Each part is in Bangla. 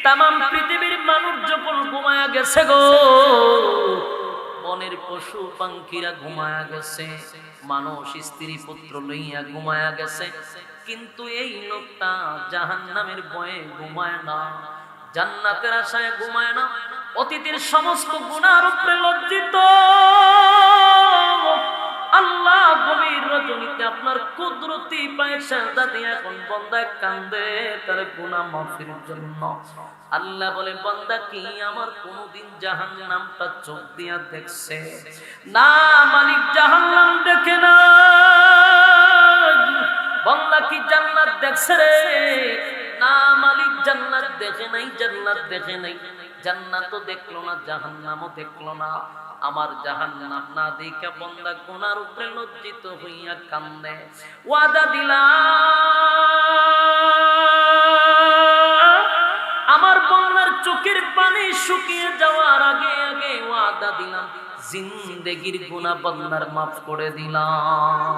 তামাম পৃথিবীর মানুষ যখন ঘুমায়া গেছে গো, বনের পশু পাখিরা ঘুমায়া গেছে, মানুষ স্ত্রী পুত্র লইয়া ঘুমায়া গেছে, কিন্তু এই লোকটা জাহান্নামের ভয়ে ঘুমায় না, জান্নাতের আশায় ঘুমায় না, অতীতের সমস্ত গুনার উপরে লজ্জিত। আল্লাহ গভীর রজনীতে আপনার কুদরতি পায়ে সেজদা দিয়ে এখন বান্দা কান্দে তার গুনাহ মাফের জন্য। আল্লাহ বলে, বান্দা কি আমার কোনদিন জাহান্নামটা চোখ দিয়া দেখছে? না মালিক, জাহান্নাম দেখে না। বান্দা কি জান্নাত দেখছে রে? না মালিক, জান্নাত দেখে নাই, জান্নাত দেখে নাই। জান্নাতও দেখলো না, জাহান্নামও দেখলো না। আমার জাহান্নাম না দেখে বান্দা গুনার উপরে লজ্জিত হইয়া কান্দে। ওয়াদা দিলাম আমার বান্দার চোখের পানি শুকিয়ে যাওয়ার আগে আগে, ওয়াদা দিলাম জিন্দেগির গুনাহ বান্দার মাফ করে দিলাম।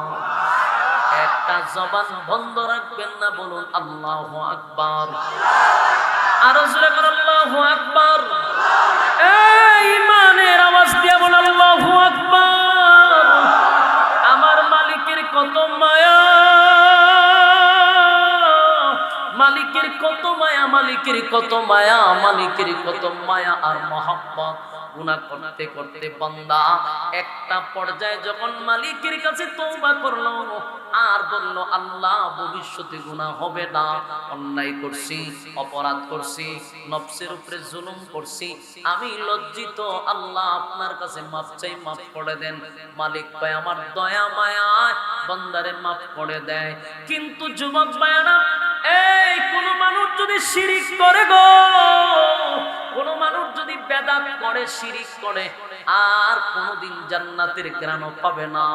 একটা জবান বন্ধ রাখবেন না, বলুন আল্লাহু আকবার। আরো জোরে বলুন আল্লাহু আকবার। এই ইমানের আওয়াজ দিয়ে বলুন আল্লাহু আকবার। আমার মালিকের কত মায়া, মালিকের কত মায়া, মালিকের কত মায়া, মালিকের কত মায়া আর মহব্বত। গুনাহ করতে করতে বান্দা একটা পর্যায়ে যখন মালিকের কাছে তওবা করলো আর বলল, আল্লাহ ভবিষ্যতে গুনাহ হবে না, অন্যায় করছি, অপরাধ করছি, নফসের উপরে জুলুম করছি, আমি লজ্জিত, আল্লাহ আপনার কাছে মাফ চাই, মাফ করে দেন। মালিক পায় আমার দয়া মায়া বান্দারে মাফ করে দেয়। কিন্তু যুবক ভাইরা, এই কোন মানুষ যদি শিরিক করে গো, কোন মানুষ যদি বেদাত করে, শিরিক করে, আর কোনদিন জান্নাতের ঘ্রাণ পাবে না।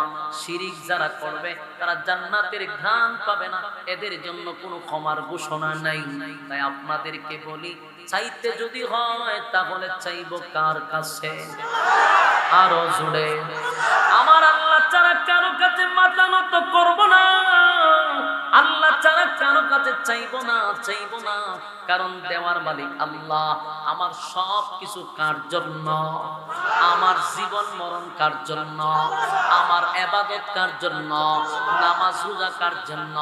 শিরিক যারা করবে তারা জান্নাতের ঘ্রাণ পাবে না, এদের জন্য কোনো ক্ষমার ঘোষণা নাই। তাই আপনাদেরকে বলি, চাইতে যদি হয় তাহলে চাইবো কার কাছে? আরো জুড়ে, আমার আল্লাহ ছাড়া কারো কাছে মাথা নত করব না, আল্লাহ ছাড়া কারো কাছে চাইবো না, চাইবো না। কারণ দেওয়ার মালিক আল্লাহ। আমার সব কিছু কার জন্য? আমার জীবন মরণ কার জন্য? আমার ইবাদত কার জন্য? নামাজ রোজা কার জন্য?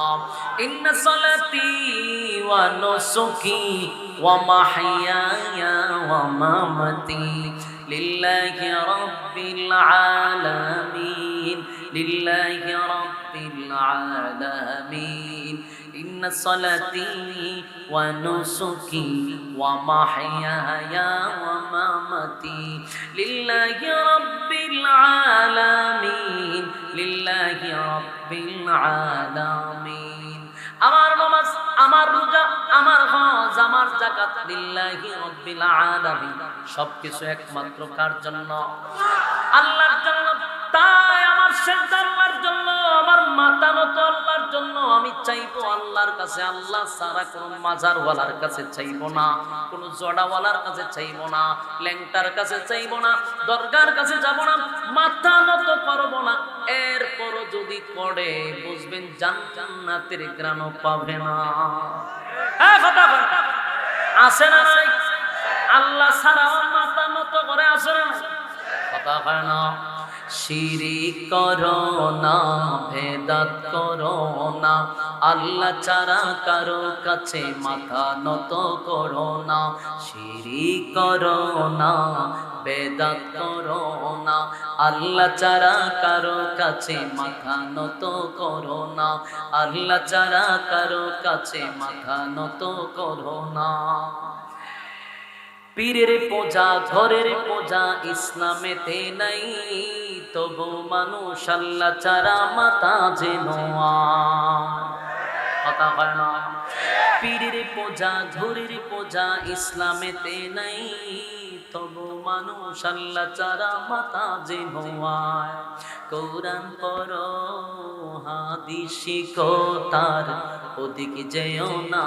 ইন্না সালাতি ওয়া নুসুকি ওয়া মাহইয়ায়া ওয়া মামাতি লিল্লাহি রাব্বিল আলামিন, লিল্লাহি রাব্বিল আলামিন। ইন্না সালাতি ওয়া নুসুকি ওয়া মাহইয়ায়া ওয়া মামাতি লিল্লাহি রাব্বিল আলামিন, লিল্লাহি রাব্বিল আলামিন। আমার নামাজ, আমার রোজা, আমার হজ, আমার যাকাত লিল্লাহি রাব্বিল আলামিন, সবকিছু একমাত্র কার জন্য? আল্লাহর জন্য। তাই আমার সেজদা আল্লাহর জন্য, আমার মাথা নত আল্লাহর জন্য। আমি চাইবো আল্লাহর কাছে, আল্লাহ ছাড়া কোনো মাজারওয়ালার কাছে চাইবো না, কোনো জড়াওয়ালার কাছে চাইবো না, ল্যাংটার কাছে চাইবো না, দরগার কাছে যাব না, মাথা নত করবো না। এরপরও যদি করে বুঝবেন জান্নাতের ঘ্রাণ পাবে না। হ্যাঁ, কথা আছে না নাই? আল্লাহ ছাড়া মাথা নত করে আছে না? কথা হয় না। শিরিক করো না, ভেদাত করো না, আল্লাহ ছাড়া কারো কাছে মাথা নত করো না। শিরিক করো না, বেদাত করো না, আল্লাহ ছাড়া কারো কাছে মাথা নত করো না, আল্লাহ ছাড়া কারো কাছে মাথা নত করো না। পীরের পূজা, ঘরের পূজা ইসলামেতে নাই, তবু মানুষ আল্লাহ ছাড়া মাথা যেন কথা হয় না। পীরের পূজা, ঘরের পূজা ইসলামেতে নাই, তবু মানুষ আল্লাহ ছাড়া মাথা যেন কোরআন পড়ো, হাদিস শিখো, তার ওদিকে যেও না।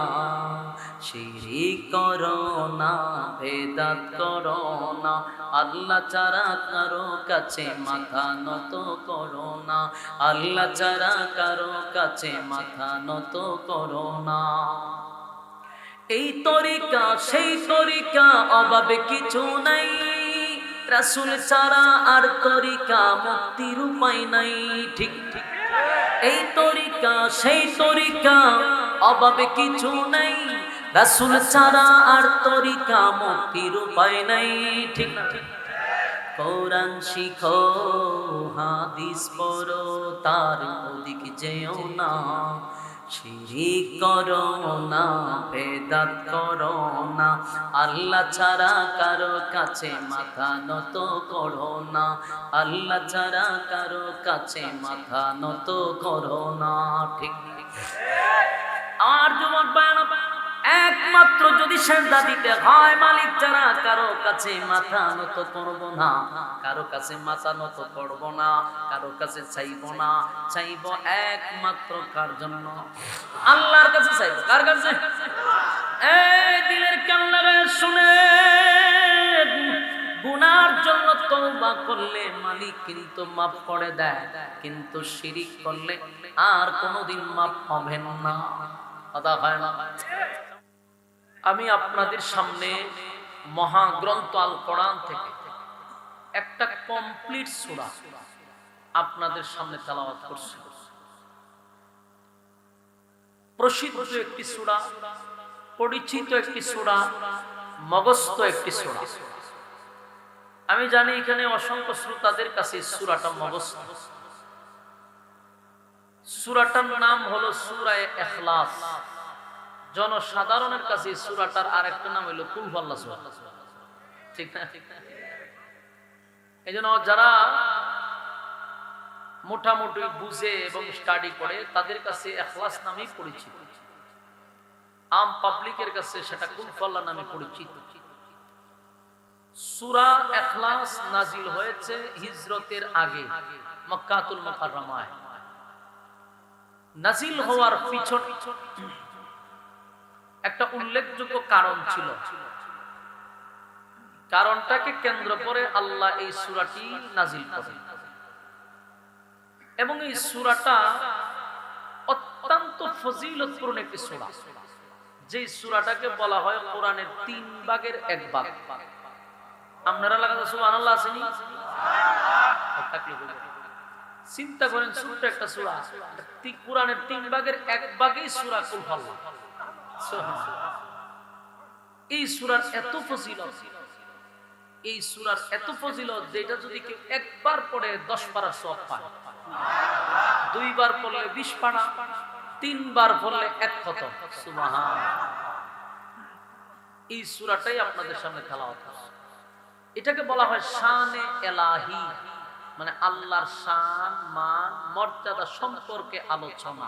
শিরিক করো না, ভেদাত করো না, আল্লাহ ছাড়া কারো কাছে মাথা নত করো না, আল্লাহ ছাড়া কারো কাছে মাথা নত করো না। এই তরিকা সেই তরিকা অভাবে কিছু নাই, রাসূল ছাড়া আর তরিকা মুক্তির উপায় নাই। ঠিক ঠিক, এই তরিকা সেই তরিকা অভাবে কিছু নাই, রাসূল ছাড়া আর তরিকা মুক্তির উপায় নাই। ঠিক ঠিক, কোরআন শিখো হাদিস পড়ো তার ওদিক যেও না, শিরিক করো না বেদাত করো না, আল্লাহ ছাড়া কারো কাছে মাথা নত করো না, আল্লাহ ছাড়া কারো কাছে মাথা নত করো না। ঠিক ঠিক, আর যুবক বায়ান, একমাত্র যদি সেজদা দিতে হয় মালিক ছাড়া কারো কাছে মাথা নত করব না, কারো কাছে মাথা নত করব না, কারো কাছে চাইব না। চাইব একমাত্র কার জন্য? আল্লাহর কাছে চাইব। কার কাছে? এই দিলের কান্নারে শুনে, গুনার জন্য তওবা করলে মালিক কিন্তু মাফ করে দেয়, কিন্তু শিরিক করলে আর কোনোদিন মাফ হবে না। কথা হয় না? আমি আপনাদের সামনে মহাগ্রন্থ আল কোরআন থেকে একটা কমপ্লিট সূরা আপনাদের সামনে তেলাওয়াত করছি। প্রসিদ্ধ একটি সূরা, পরিচিত একটি সূরা, মুখস্থ একটি সূরা। আমি জানি এখানে অসংখ্য শ্রোতাদের কাছে সূরাটা মুখস্থ। সূরাটার নাম হলো সূরা ইখলাস। জনসাধারণের কাছে সূরাটার আরেকটা নাম হলো কুল হুয়াল্লাহ সূরা। ঠিক না? এইজন্য যারা মোটামুটি বুঝে এবং স্টাডি করে তাদের কাছে ইখলাস নামেই পরিচিত, আম পাবলিকের কাছে সেটা কুল হুয়াল্লাহ নামে পরিচিত। সূরা ইখলাস নাজিল হয়েছে হিজরতের আগে মক্কাতুল মুকাররমায়। নাজিল হওয়ার পিছনে একটা উল্লেখযোগ্য কারণ ছিল। কারণটাকে কেন্দ্র করে আল্লাহ এই সূরাটি নাজিল করেন, এবং এই সূরাটা অত্যন্ত ফজিলতপূর্ণ একটি সূরা, যে সূরাটাকে বলা হয় কোরআনের 3 ভাগের 1 ভাগ। আপনারা লাগাতে সুবহানাল্লাহ আসেনি? চিন্তা করেন, ছোট্ট একটা সূরা, কোরআনের 3 ভাগের 1 ভাগই সূরা কুল হুয়াল্লাহ। এই সূরার এত ফজিলত, এই সূরার এত ফজিলত, যেটা যদি কেউ একবার পড়ে 10 পারার সওয়াব পায়, 2 বার পড়লে 20 পারা, 3 বার পড়লে 1 খতম। সুবহানাল্লাহ। এই সূরাটাই আপনাদের সামনে তেলাওয়াত করছি। এটাকে বলা হয় শানে এলাহি, মানে আল্লাহর শান, মান, মর্যাদা সম্পর্কে আলোচনা।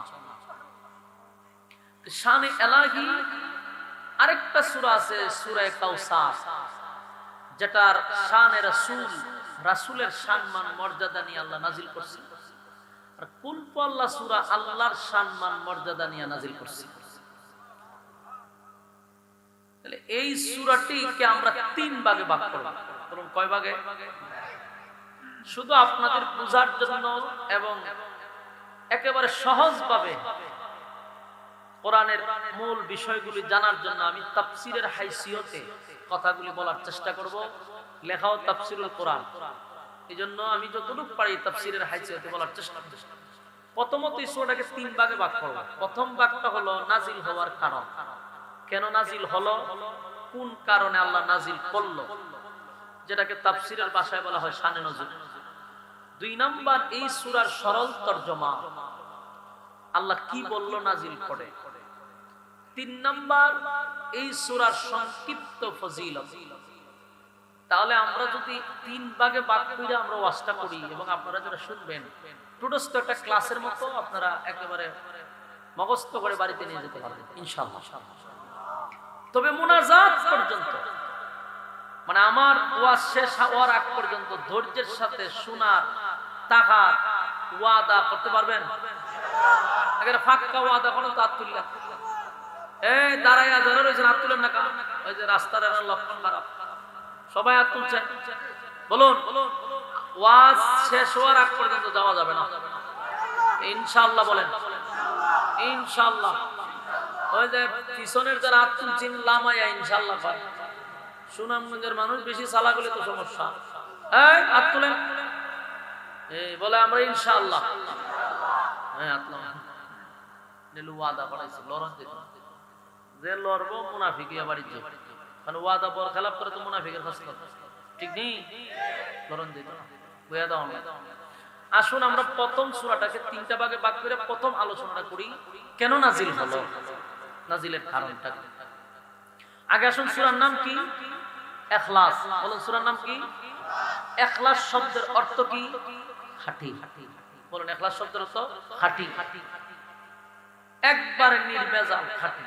শানে এলাহি আরেকটা সূরা আছে সূরা কাউসার, যেটার শানে রাসূল, রাসূলের সম্মান মর্যাদা নিয়ে আল্লাহ নাজিল করছেন। আর কুল হুয়াল্লাহ সূরা আল্লাহর সম্মান মর্যাদা নিয়ে নাজিল করছেন। তাহলে এই সূরাটিকে আমরা 3 ভাগে ভাগ করব। বলুন কয় ভাগে? শুধু আপনাদের বোঝার জন্য এবং একেবারে সহজভাবে কোরআনের মূল বিষয়গুলি জানার জন্য আমি তাফসীরের হাইসিয়তে কথাগুলি বলার চেষ্টা করব। লেখাও তাফসীরুল কোরআন, এইজন্য আমি যতটুকু পারি তাফসীরের হাইসিয়তে বলার চেষ্টা করব। প্রথমত এই সূরাটাকে 3 ভাগে ভাগ করব। প্রথম ভাগটা হলো নাজিল হওয়ার কারণ, কেন নাজিল হলো, কোন কারণে আল্লাহ নাজিল করলো, যেটাকে তাফসীরের ভাষায় বলা হয় শানে নজুল। 2 নাম্বার এই সূরার সরল তরজমা, আল্লাহ কি বলল নাজিল করে। 3 নাম্বার এই সূরার সংক্ষিপ্ত ফজিলত। তাহলে আমরা যদি 3 ভাগে ভাগ করে আমরা ওয়াজটা করি এবং আপনারা যারা শুনবেন, টোটাস্ট একটা ক্লাসের মতো আপনারা একেবারে মুখস্থ করে বাড়িতে নিয়ে যেতে পারবেন ইনশাআল্লাহ। তবে মুনাজাত পর্যন্ত, মানে আমার ওয়াজ শেষ হওয়ার আগ পর্যন্ত ধৈর্যের সাথে শোনার তাহার ওয়াদা করতে পারবেন? আগে ফাঁকা ওয়াদা করেন তো হাত তুললেন। এই দাঁড়াইয়া ধরে রয়েছেন, হাত তুলেন না কেন? ওই যে রাস্তার লক্ষণ খারাপ, সবাই হাত তুলছেন। বলুন, ওয়াজ শেষ হওয়ার আগ পর্যন্ত যাওয়া যাবে না ইনশাআল্লাহ। বলেন ইনশাআল্লাহ। ওই যে পিছনের যারা হাত তুলছেন লামায়া ইনশাআল্লাহ পায়। সুনামগঞ্জের মানুষ বেশি চালাক হলে তো সমস্যা। এই হাত তুলেন, এই বলে আমরা ইনশাআল্লাহ। হ্যাঁ হাত নামান। নেলু ওয়াদা করাইছে লড়ন দিত, যে লড়বো মুনাফিকিয়া বাড়ির জন্য, কারণ ওয়াদা বর খেলাপ করে তো মুনাফিকের খাসলত, ঠিক নেই? লড়ন দিত বুঝা দাও না। আসুন আমরা প্রথম সূরাটাকে তিনটা ভাগে ভাগ করে প্রথম আলোচনাটা করি, কেন নাজিল হলো, নাজিলের কারণটা। আগে আসুন সূরার নাম কি? ইখলাস। বলুন সূরার নাম কি? ইখলাস শব্দের অর্থ কি? খাঁটি। বলুন ইখলাস শব্দের অর্থ খাঁটি, একবারে নির্ভেজাল খাঁটি।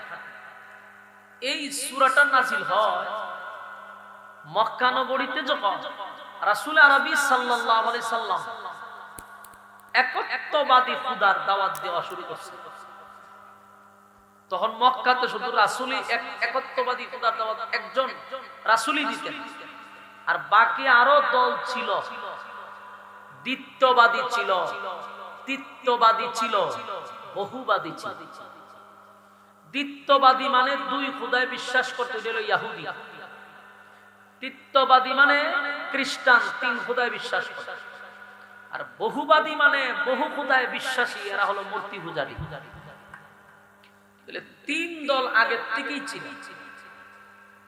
এই সূরাটা নাজিল হয় মক্কা নগরীতে যখন রাসূল আরবি সাল্লাল্লাহু আলাইহি সাল্লাম একত্ববাদী খুদার দাওয়াত দেওয়া শুরু করছে। তখন মক্কাতে শুধু রাসূলই একত্ববাদী খুদার দাওয়াত একজন রাসূলই দিতেন, আর বাকি আরো দল ছিল, দ্বিত্ববাদী ছিল, তৃতীয়বাদী ছিল, বহুবাদী ছিল। দ্বিত্ববাদী মানে দুই খুদায় বিশ্বাস করতে দিল ইহুদি, তৃতীয়বাদী মানে খ্রিস্টান, তিন খুদায় বিশ্বাস করে, আর বহুবাদী মানে বহু খুদায় বিশ্বাসী, এরা হলো মূর্তি পূজারী। তাহলে তিন দল আগে থেকেই ছিল।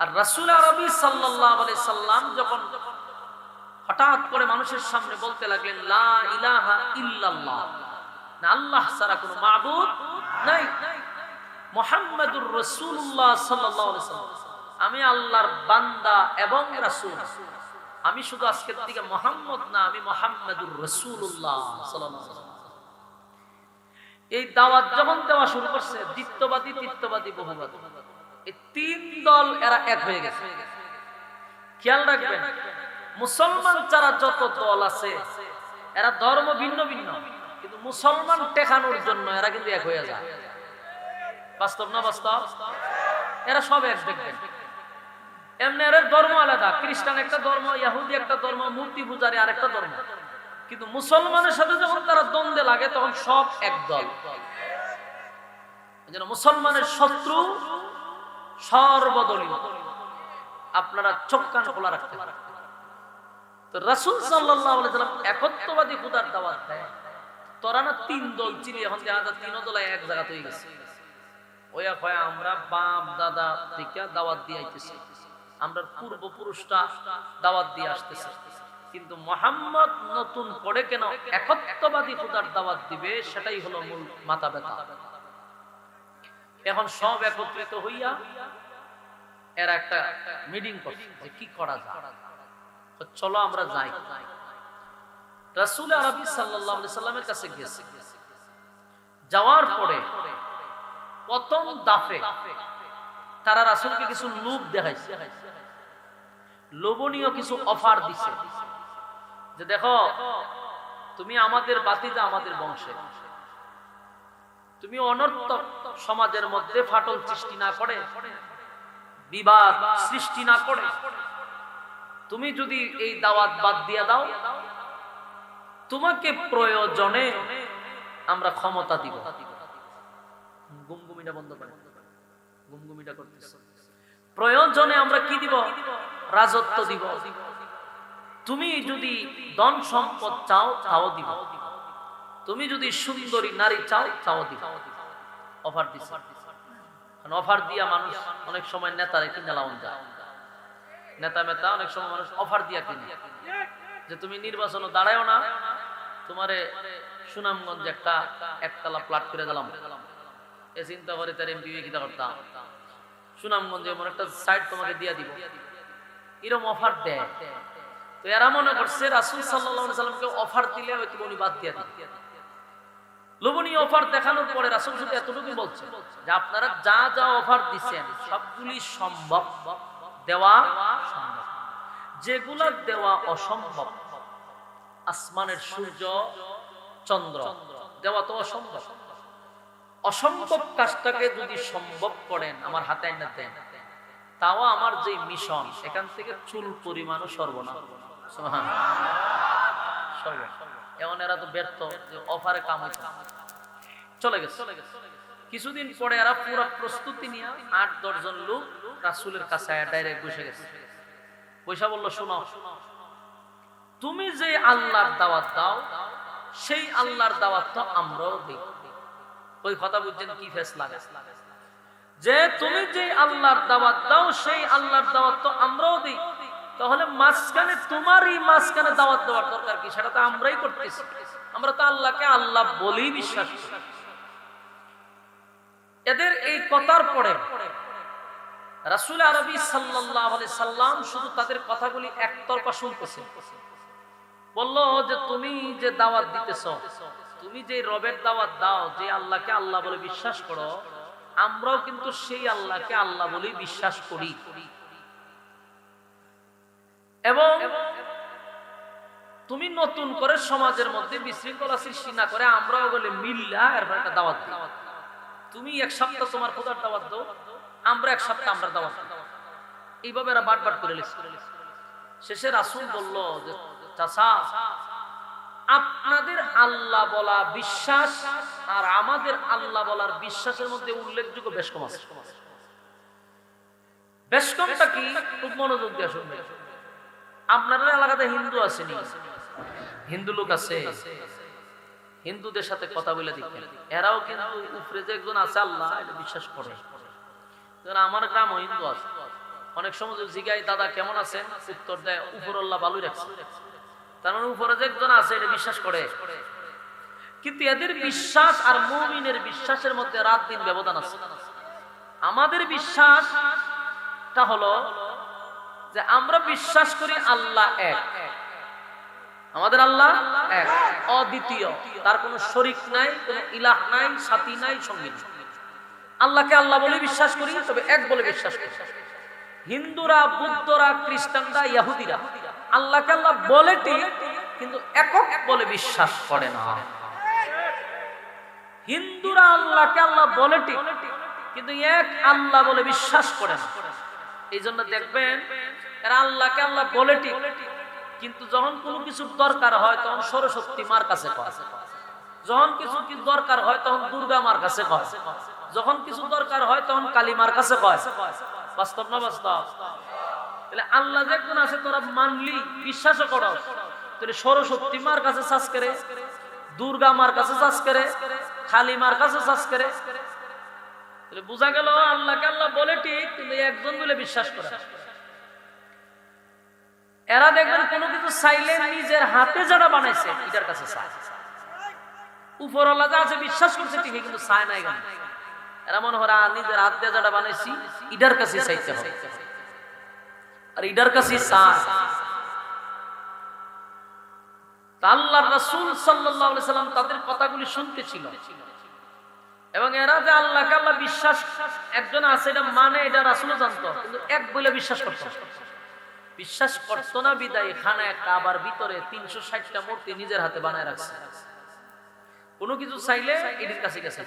আর রাসূল আরবি সাল্লাল্লাহু আলাইহি সাল্লাম যখন হঠাৎ করে মানুষের সামনে বলতে লাগলেন লা ইলাহা ইল্লাল্লাহ, না আল্লাহ ছাড়া কোনো মাবুদ নাই, মুহাম্মাদুর রাসূলুল্লাহ সাল্লাল্লাহু আলাইহি সাল্লাম, আমি আল্লাহর বান্দা এবং রাসূল, আমি শুধু আজকের থেকে মুহাম্মদ না, আমি মুহাম্মাদুর রাসূলুল্লাহ সাল্লাল্লাহু আলাইহি সাল্লাম। এই দাওয়াত যখন দেওয়া শুরু করছে, দ্বিত্ববাদী, তৃতীয়বাদী, বহুবাদী, এই তিন দল এরা এক হয়ে গেছে। খেয়াল রাখবেন, মুসলমান যারা যত দল আছে এরা ধর্ম ভিন্ন ভিন্ন, কিন্তু মুসলমান টেকানোর জন্য এরা কিন্তু এক হয়ে যায়। বাস্তব না বাস্তব? এরা সব এক। দেখবেন এমনি এর ধর্ম আলাদা, খ্রিস্টান একটা ধর্ম, ইহুদি একটা ধর্ম, মূর্তি পূজারী আরেকটা ধর্ম, কিন্তু মুসলমানের সাথে যখন তারা দ্বন্দ্বে লাগে তখন সব এক দল। যেন মুসলমানের শত্রু সর্বদলীয়, আপনারা চোখ কান খোলা রাখতে পারেন। তো রাসূল সাল্লাল্লাহু আলাইহি সাল্লাম একত্ববাদী খুদার দাওয়াত দেয়, তোরা না তিন দল ছিলি, এখন দেখা যায় তিন দল এক জায়গা হয়ে গেছে। ওই কয় আমরা বাপ দাদা থেকে দাওয়াত দিয়ে আইতেছি, আমরা পূর্বপুরুষরা দাওয়াত দিয়ে আসতেছে, কিন্তু মুহাম্মদ নতুন করে কেন একত্ববাদী খুদার দাওয়াত দিবে, সেটাই হলো মূল মাথা ব্যথা। এখন সব একত্রিত হইয়া এরা একটা মিটিং করছে যে কি করা যায়, চলো আমরা যাই। রাসূল আরবি সাল্লাল্লাহু আলাইহি সাল্লামের কাছে গেছে, যাওয়ার পরে প্রথম দাফে তারা রাসূলকে কিছু লোভ দেখাইছে, লোভনীয় কিছু অফার দিছে, যে দেখো তুমি আমাদের বাতিজা, আমাদের বংশে, তুমি অনর্থক সমাজের মধ্যে ফাটল সৃষ্টি না করে, বিবাদ সৃষ্টি না করে, তুমি যদি এই দাওয়াত বাদ দিয়ে দাও, তোমাকে প্রয়োজনে আমরা ক্ষমতা দিব। গুমগুমিটা বন্ধ করে, গুমগুমিটা করতেছ। প্রয়োজনে আমরা কি দিব? রাজত্ব দিব। তুমি যদি ধন সম্পদ চাও তাও দিব, তুমি যদি সুন্দরী নারী চাও তাও দিব। অফার দিছে। কারণ অফার দিয়া মানুষ অনেক সময় নেতারে কিনে লাউন যায়, নেতা মেতা অনেক সময় মানুষ অফার দিয়া কিনে, যে তুমি নির্বাচনে দাঁড়ায়ও না, তোমারে সুনামগঞ্জে একটা একতলা প্লাট করে দিলাম, এ চিন্তা করে তার এমপি কিতা করতাম, সুনামগঞ্জে এমন একটা সাইট তোমাকে দিয়া দিব, এরকম অফার দেয়। তো এরা মনে করছে রাসূল সাল্লাল্লাহু আলাইহি সাল্লামকে অফার দিলে হয়তো উনি বাদ দিয়া দিবেন। লোভনীয় অফার দেখানোর পরে রাসূল শুধু এতটুকুই বলছে যে আপনারা যা যা অফার দিচ্ছেন সবগুলি সম্ভব, দেওয়া সম্ভব, যেগুলা দেওয়া অসম্ভব, আসমানের সূর্য চন্দ্র দেওয়া তো অসম্ভব, অসম্ভব কাজটাকে যদি সম্ভব করেন আমার হাতে এনে দেন, তাও আমার যে মিশন এখান থেকে চুল পরিমাণও সর্বনাশ। এমন এরা তো ব্যর্থ যে অফারে কাম হইছে, চলে গেছে। কিছুদিন পরে এরা পুরো প্রস্তুতি নিয়ে 8-10 জন লোক রাসূলের কাছে ডাইরেক্ট বসে গেছে। বৈশা বলল, শোনো, তুমি যে আল্লাহর দাওয়াত দাও সেই আল্লাহর দাওয়াত তো আমরাও দিই। ওই কথা বুঝছেন কি ফেসলা? যে তুমি যে আল্লাহর দাওয়াত দাও সেই আল্লাহর দাওয়াত তো আমরাও দিই, তাহলে মাঝখানে তোমারই মাঝখানে দাওয়াত দেওয়ার দরকার কি? সেটা তো আমরাই করতেছি। আমরা তো আল্লাহকে আল্লাহ বলেই বিশ্বাস করি। এদের এই কথার পরে রাসূল আরবি সাল্লাল্লাহু আলাইহি সাল্লাম শুধু তাদের কথাগুলি একতরফা শুনতেছেন। বলল যে তুমি যে দাওয়াত দিতেছ, তুমি যে রবের দাওয়াত দাও, যে আল্লাহকে আল্লাহ বলে বিশ্বাস করো, আমরাও কিন্তু সেই আল্লাহকে আল্লাহ বলেই বিশ্বাস করি। এবং তুমি নতুন করে সমাজের মধ্যে বিশৃঙ্খলা সৃষ্টি না করে আমরাও বলে মিল্লা এরপর একটা দাওয়াত দিই। তুমি এক সপ্তাহ তোমার খোদার দাওয়াত দাও, আমরা এক সপ্তাহ আমরা দাওয়াত দিই। এইভাবে এরা বাট করে লিখছে। শেষে রাসূল বলল যে চাচা, আপনাদের আল্লাহ বলা বিশ্বাস আর আমাদের আল্লাহ বলার বিশ্বাসের মধ্যে উল্লেখযোগ্য বেশ কম আছে। বেশ কমটা কি? খুব মনোযোগ দিয়ে শুনবেন। আপনাদের এলাকাতে হিন্দু আসেনি? হিন্দু লোক আছে, হিন্দুদের সাথে কথা বলে দেখেন, এরাও কিন্তু উপরে যে একজন আছে আল্লাহ এটা বিশ্বাস করে। আমার গ্রামও হিন্দু আছে। অনেক সময় জিগাই, দাদা কেমন আছেন, উত্তর দেয় উপরওয়ালা ভালোই রাখছে। তার মানে উপরে যে একজন আছে এটা বিশ্বাস করে। কিন্তু এদের বিশ্বাস আর মুমিনের বিশ্বাসের মধ্যে রাত দিন ব্যবধান আছে। আমাদের বিশ্বাসটা হলো যে আমরা বিশ্বাস করি আল্লাহ এক, আমাদের আল্লাহ এক, অদ্বিতীয়, তার কোনো শরীক নাই, কোনো ইলাহ নাই, সাথী নাই, সঙ্গী নাই। আল্লাহকে আল্লাহ বলে বিশ্বাস করি, তবে এক বলে বিশ্বাস করি। হিন্দুরা, বুদ্ধরা, খ্রিস্টানরা, ইহুদিরা আল্লাহকে আল্লাহ বলে ঠিক, কিন্তু একক বলে বিশ্বাস করে না। হিন্দুরা আল্লাহকে আল্লাহ বলে ঠিক, কিন্তু এক আল্লাহ বলে বিশ্বাস করে না। এই জন্য দেখবেন এরা আল্লাহকে আল্লাহ বলে ঠিক, কিন্তু যখন কোনো কিছু দরকার হয় তখন সরস্বতী মার কাছে কয়, যখন কিছু দরকার হয় তখন দুর্গা মার কাছে কয়, যখন কিছু দরকার হয় তখন কালী মার কাছে কয়। বাস্তব না বাস্তব? তাহলে আল্লাহ যে একজন আছে তোরা মানলি, বিশ্বাসও করো, তাহলে সরস্বতী মার কাছে চাষ করে, দুর্গা মার কাছে চাষ করে, কালী মার কাছে চাষ করে, তাহলে বোঝা গেল আল্লাহকে আল্লাহ বলে ঠিক, কিন্তু একজন বলে বিশ্বাস করে। এরা দেখবেন কোনো কিছু চাইলে নিজের হাতে যারা বানাইছে এটার কাছে চায়। উপরওয়ালা যা আছে বিশ্বাস করছে ঠিক, কিন্তু চায় না। এখানে এরা মনে হয় নিজের হাত দিয়ে যারা বানাইছি এটার কাছে চাইতে হবে, আর এটার কাছে চায়। আল্লাহর রাসূল সাল্লাল্লাহু আলাইহি সাল্লাম তাদের কথাগুলি শুনতেছিল, এবং এরা যে আল্লাহকে আল্লাহ বিশ্বাস একজন আছে এটা মানে এটা রাসূলও জানতো, কিন্তু এক বলে বিশ্বাস করতো। বিশ্বাস করতো না বিদায় খানায় কাবার ভিতরে 360টা মূর্তি নিজের হাতে বানায় রাখছে। কোনো কিছু চাইলে এদের কাছে গেছে।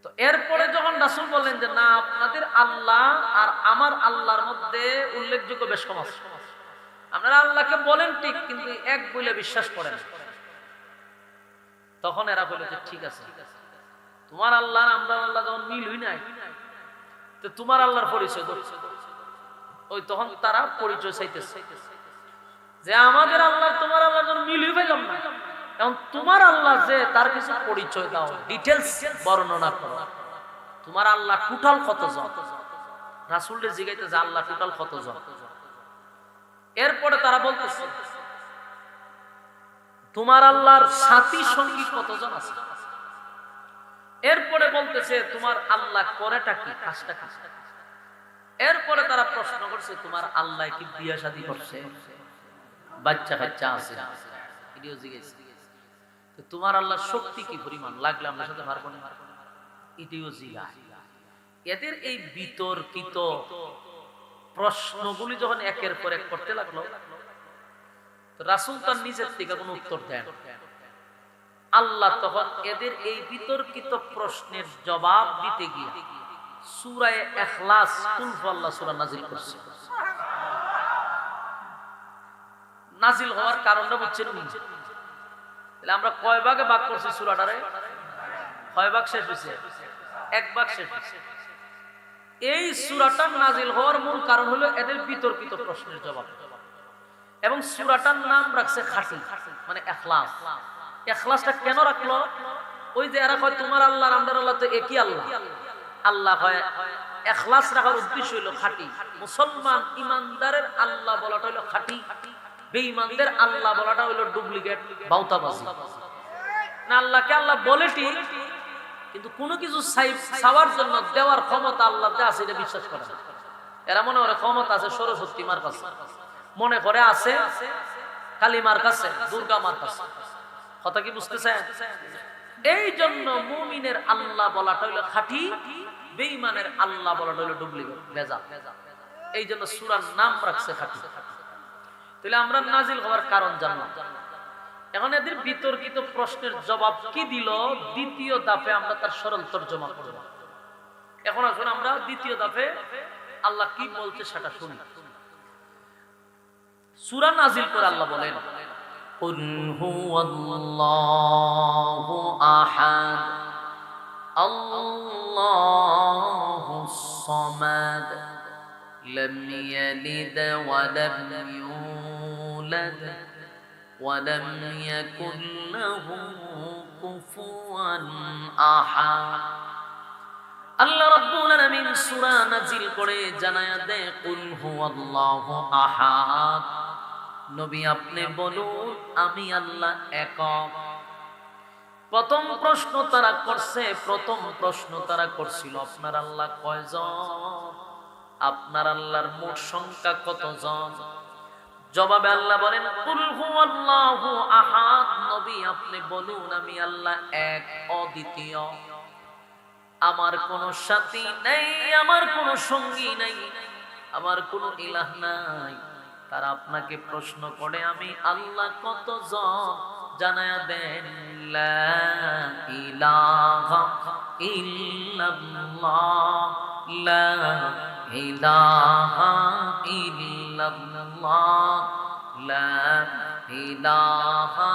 তো এরপরে যখন রাসূল বললেন যে না, আপনাদের আল্লাহ আর আমার আল্লাহর মধ্যে উল্লেখযোগ্য বেশ কম আছে, আপনারা আল্লাহকে বলেন ঠিক, কিন্তু এক বলে বিশ্বাস করেন। তখন এরা বলে যে ঠিক আছে, তোমার আল্লাহ আর আমরা আল্লাহ যখন মিলই নাই, তো তোমার আল্লাহর পরিচয় দিচ্ছে। ওই তখন তারা পরিচয় চাইতেছে যে আমাদের আল্লাহ তোমার আল্লাহ যখন মিলই পেলাম না, এখন তোমার আল্লাহ যে তার কিছু পরিচয় দাও, ডিটেইলস বর্ণনা করো। তোমার আল্লাহ টোটাল কতজন? রাসূলকে জিজ্ঞাসা যে আল্লাহ টোটাল কতজন? এরপরে তারা বলতেছে তোমার আল্লাহর সাথী সঙ্গী কতজন আছে? এরপরে বলতেছে তোমার আল্লাহ করেটা কি, কাজটা কি? এরপরে তারা প্রশ্ন করছে তোমার আল্লাহ কি বিয়ে শাদী করছে, বাচ্চা কাচ্চা আছে? এটিও জিজ্ঞেস। তোমার আল্লাহর শক্তি কি পরিমাণ, লাগলে আমরা সাথে পারবো না, এটিও জিজ্ঞাসা। এদের এই বিতর্কিত প্রশ্নগুলি যখন একের পর এক করতে লাগলো, রাসূল তার নিজের থেকে কোনো উত্তর দেন। আল্লাহ তখন এদের এই বিতর্কিত প্রশ্নের জবাব দিতে গিয়ে সূরা ইখলাস কুল হুয়াল্লাহ সূরা নাযিল করছে। নাযিল হওয়ার কারণটা বুঝছেন? তাহলে আমরা কয় ভাগে ভাগ করছি সূরাটারে? কয় ভাগ শেষ হয়েছে? এক ভাগ শেষ হয়েছে। এই সূরাটা নাজিল হওয়ার মূল কারণ হলো এদের বিতর্কিত প্রশ্নের জবাব, এবং সূরাটার নাম রাখছে খাঁটি, মানে ইখলাস। ইখলাসটা কেন রাখলো? ওই যে এরা কয় তোমার আল্লাহ আর আমাদের আল্লাহ তো একই আল্লাহ। আল্লাহ হয় ইখলাস রাখার উদ্দেশ্য হলো খাঁটি। মুসলমান ইমানদারের আল্লাহ বলাটা হলো খাঁটি, বেঈমানদের আল্লাহ বলাটা হলো ডুপ্লিকেট, বাউতাবাজি। না, আল্লাহকে আল্লাহ বলে ঠিক, কিন্তু কোনো কিছু চাওয়ার জন্য দেওয়ার ক্ষমতা আল্লাহতে আছে এটা বিশ্বাস করে না। এরা মনে করে ক্ষমতা আছে সরস্বতী মার কাছে, মনে করে আছে কালী মার কাছে, দুর্গা মার কাছে। কথা কি বুঝতেছেন? এই জন্য মুমিনের আল্লাহ বলাটা হলো খাঁটি, বেঈমানের আল্লাহ বলাটা হলো ডুপ্লিকেট, ভেজাল। এই জন্য সূরার নাম রাখছে খাঁটি। তাহলে আমরা নাজিল হওয়ার কারণ জানলাম। এখন এদের বিতর্কিত প্রশ্নের জবাব কি দিল, দ্বিতীয় ধাপে আমরা তার সরল তর্জমা করব। এখন আসুন আমরা দ্বিতীয় ধাপে আল্লাহ কি বলছে সেটা শুনি। সূরা নাজিল করে আল্লাহ বলেন, কুল হুয়াল্লাহু আহাদ আল্লাহুস সামাদ লাম ইয়ালিদ ওয়া লাম ইউলাদ ওয়ালাম ইয়াকুন লাহু কুফুয়ান আহাদ। আল্লাহ রাব্বুল আলামিন সূরা নাজিল করে জানায়া দেয়, কুল হুয়াল্লাহু আহাদ, নবী আপনি বলুন আমি আল্লাহ একক। প্রথম প্রশ্ন তারা করছিল আপনার আল্লাহ কয়জন, আপনার আল্লাহর মোট সংখ্যা কতজন? জবাবে আল্লাহ বলেন, কুল হুয়াল্লাহু আহাদ, নবী আপনি বলুন আমি আল্লাহ এক, অদ্বিতীয়, আমার কোনো সাথী নাই, আমার কোনো সঙ্গী নাই, আমার কোনো ইলাহ নাই। তারা আপনাকে প্রশ্ন করে আমি আল্লাহ কতজন, জানায়া দেন লা ইলাহা ইল্লাল্লাহ, লা ইলাহা ইল্লাল্লাহ, লা ইলাহা।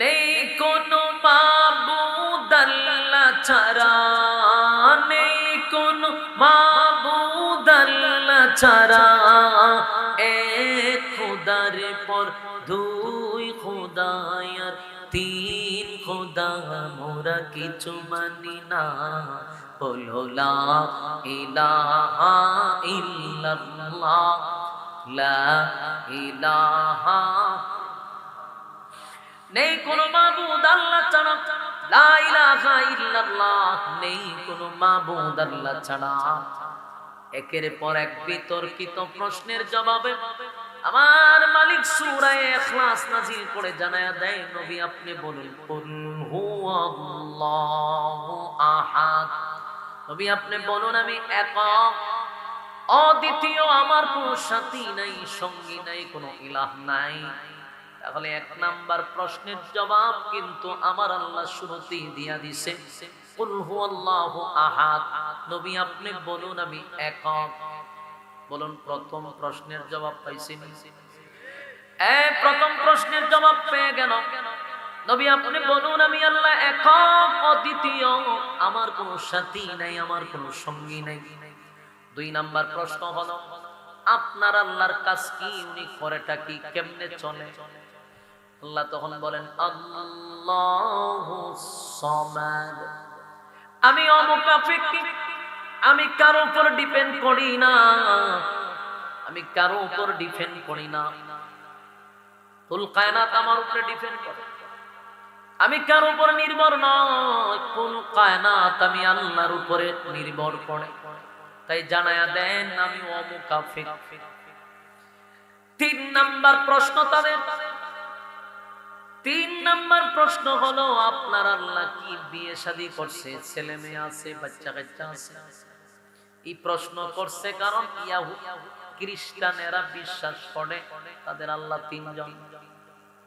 নেই কোনো মাবুদ আল্লাহ ছাড়া, নেই কোনো মাবুদ আল্লাহ ছাড়া, এক খোদার পর দুই খোদা আর তিন খোদা মোরা কিছু মানি না, বলো লা ইলাহা ইল্লাল্লাহ, লা ইলাহা। নেই কোনো মাবুদ আল্লাহ ছাড়া, লা ইলাহা ইল্লাল্লাহ, নেই কোনো মাবুদ আল্লাহ ছাড়া। একের পর এক বিতর্কিত প্রশ্নের জবাবে আমার মালিক সূরা ইখলাস নাজিল করে জানায়া দেয়, নবী আপনি বলুন কুল হুয়াল্লাহু আহাদ, নবী আপনি বলুন আমি একক, অদ্বিতীয়, আমার কোনো সাথী নাই, সঙ্গী নাই, কোনো ইলাহ নাই। তাহলে এক নাম্বার প্রশ্নের জবাব কিন্তু আমার আল্লাহ শুরুতেই দিয়া দিছে, কুল হুয়াল্লাহু আহাদ, নবী আপনি বলুন আমি একক। বলুন প্রথম প্রশ্নের জবাব পাইছেন? প্রথম প্রশ্নের জবাব পেয়ে গেল। নবী আপনি বলুন আমি আল্লাহ একক, অদ্বিতীয়, আমার কোনো সাথী নাই, আমার কোনো সঙ্গী নাই। দুই নাম্বার প্রশ্ন হলো আপনার আল্লাহর কাজ কি, উনি করেটা কি, কেমনে চলে? আল্লাহ তখন বলেন আল্লাহুস সামাদ, আমি অমুকাফিকি, আমি কারো উপর ডিপেন্ড করি না, আমি কারো উপর ডিপেন্ড করি না। কুল কায়নাত আমার উপরে ডিপেন্ড করে, আমি কারো উপর নির্ভর নয়। কুল কায়নাত আমি আল্লাহর উপরে নির্ভর করে। তাই জানায়া দেন আমি অমুকাফিক। তিন নাম্বার প্রশ্ন তাদের, তিন নাম্বার প্রশ্ন হলো আপনার আল্লাহ কি বিয়ে শাদী করছে, ছেলে মেয়ে আছে, বাচ্চা কাচ্চা আছে? এই প্রশ্ন করছে কারণ খ্রিস্টানেরা বিশ্বাস করে তাদের আল্লাহ তিনজন।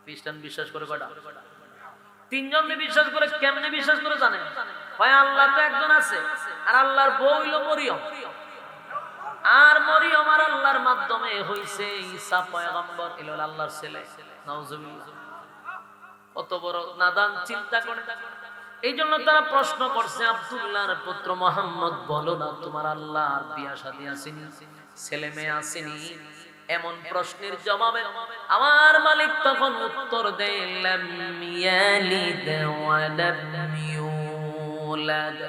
খ্রিস্টান বিশ্বাস করে কয়টা? তিনজন বিশ্বাস করে। কেমনে বিশ্বাস করে জানেন? ভাই আল্লাহ তো একজন আছে, আর আল্লাহর বউ হইল মরিয়ম, আর মরিয়ম আর আল্লাহর মাধ্যমে হইছে ঈসা পয়গম্বর, এলো আল্লাহর ছেলে। নাউজুবিল্লাহ। কত বড় নাদান চিন্তা করে। এই জন্য তারা প্রশ্ন করছে, আব্দুল্লাহর পুত্র মুহাম্মদ, বলো না তোমার আল্লাহর বিয়া শাদী আসেনি, ছেলে মেয়ে আসেনি? এমন প্রশ্নের জবাবে আমার মালিক তখন উত্তর দেয়, লাম ইয়ালিদ ওয়া লাম ইউলাদ,